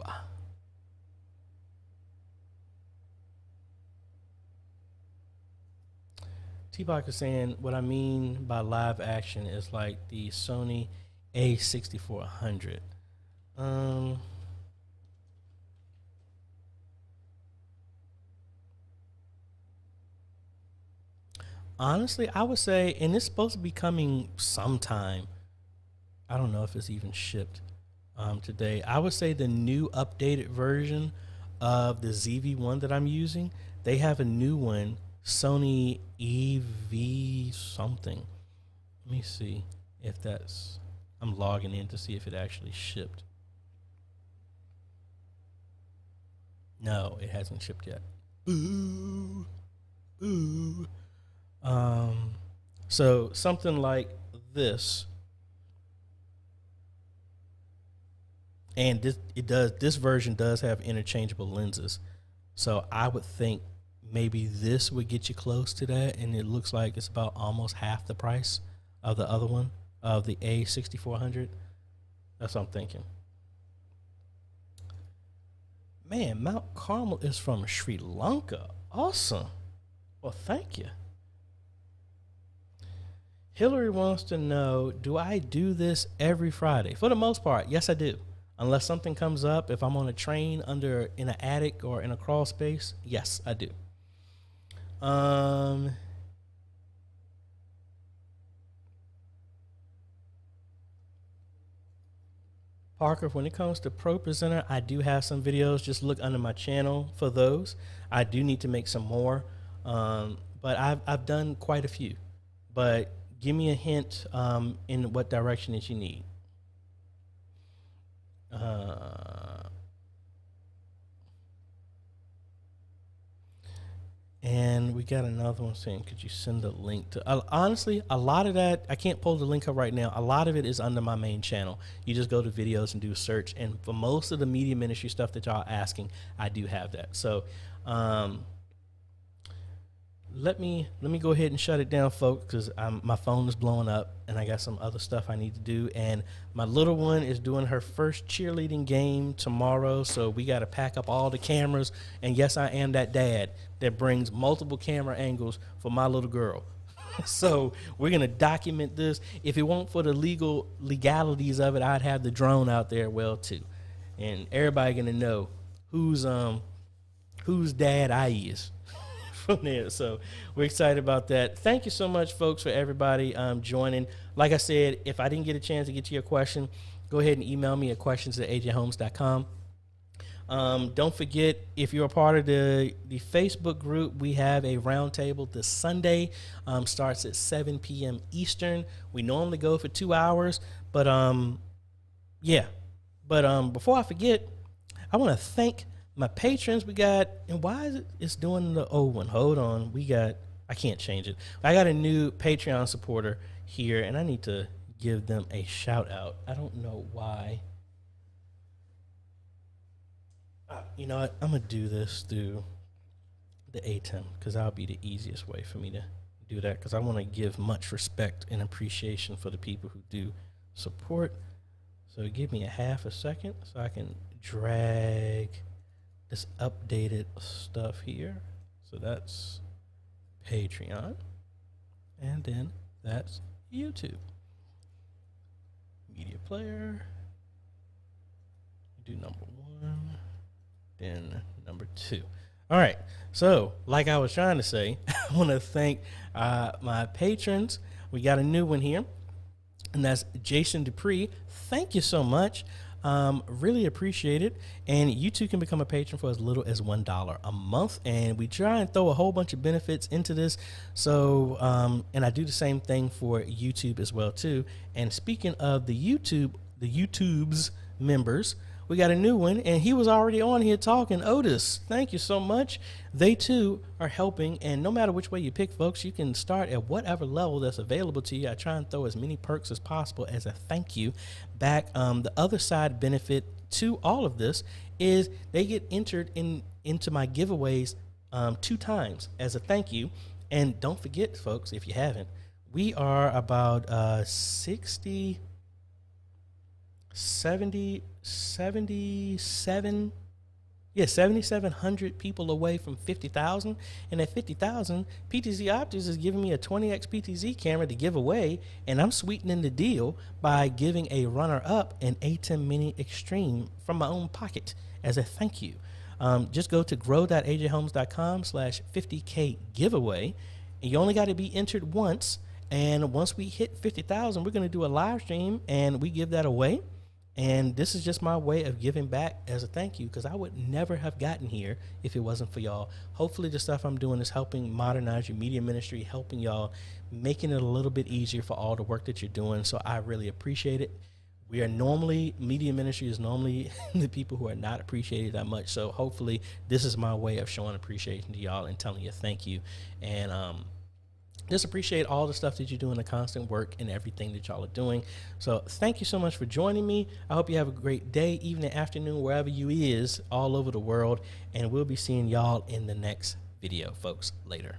T-Bach is saying what I mean by live action is like the Sony A6400. Honestly, I would say, and it's supposed to be coming sometime. I don't know if it's even shipped today. I would say the new updated version of the ZV-1 that I'm using, they have a new one, Sony EV something. Let me see if that's, I'm logging in to see if it actually shipped. No, it hasn't shipped yet. Boo. So something like this, and this version does have interchangeable lenses. So I would think maybe this would get you close to that, and it looks like it's about almost half the price of the other one, of the A6400. That's what I'm thinking. Man, Mount Carmel is from Sri Lanka. Awesome. Well, thank you. Hillary wants to know, do I do this every Friday? For the most part, yes, I do. Unless something comes up, if I'm on a train in an attic or in a crawl space, yes, I do. Parker, when it comes to Pro Presenter, I do have some videos. Just look under my channel for those. I do need to make some more, but I've done quite a few. But give me a hint in what direction that you need. And we got another one saying, could you send a link to, honestly, a lot of that, I can't pull the link up right now. A lot of it is under my main channel. You just go to videos and do a search. And for most of the media ministry stuff that y'all asking, I do have that. So, let me go ahead and shut it down, folks, because my phone is blowing up and I got some other stuff I need to do. And my little one is doing her first cheerleading game tomorrow, so we got to pack up all the cameras. And yes, I am that dad that brings multiple camera angles for my little girl. So we're going to document this. If it weren't for the legalities of it, I'd have the drone out there well too. And everybody going to know whose dad I is. From there. So we're excited about that. Thank you so much, folks, for everybody joining. Like I said, if I didn't get a chance to get to your question, go ahead and email me at questions@ajhomes.com. Don't forget, if you're a part of the Facebook group, we have a roundtable this Sunday. Starts at 7 p.m. Eastern. We normally go for 2 hours, but yeah. But before I forget, I want to thank my patrons. We got, and why is it's doing the old one? Hold on. I can't change it. I got a new Patreon supporter here, and I need to give them a shout out. I don't know why. You know what? I'm going to do this through the ATEM because that'll be the easiest way for me to do that, because I want to give much respect and appreciation for the people who do support. So give me a half a second so I can drag this updated stuff here. So that's Patreon, and then that's YouTube. Media player, do number 1. then number 2. All right. So, like I was trying to say, I want to thank my patrons. We got a new one here, and that's Jason Dupree. Thank you so much. Really appreciate it. And you too can become a patron for as little as $1 a month. And we try and throw a whole bunch of benefits into this. So, and I do the same thing for YouTube as well too. And speaking of the YouTube's members, we got a new one, and he was already on here talking. Otis, thank you so much. They too are helping, and no matter which way you pick, folks, you can start at whatever level that's available to you. I try and throw as many perks as possible as a thank you back. The other side benefit to all of this is they get entered into my giveaways 2 times as a thank you. And don't forget, folks, if you haven't, we are about 7,700 people away from 50,000. And at 50,000, PTZ Optics is giving me a 20x PTZ camera to give away, and I'm sweetening the deal by giving a runner-up an ATEM Mini Extreme from my own pocket as a thank you. Just go to grow.ajhomes.com/50K giveaway, and you only got to be entered once. And once we hit 50,000, we're going to do a live stream, and we give that away. And this is just my way of giving back as a thank you, because I would never have gotten here if it wasn't for y'all. Hopefully the stuff I'm doing is helping modernize your media ministry, helping y'all, making it a little bit easier for all the work that you're doing. So I really appreciate it. We are normally, media ministry is normally the people who are not appreciated that much. So hopefully this is my way of showing appreciation to y'all and telling you thank you. And just appreciate all the stuff that you're doing, the constant work and everything that y'all are doing. So thank you so much for joining me. I hope you have a great day, evening, afternoon, wherever you is all over the world. And we'll be seeing y'all in the next video, folks. Later.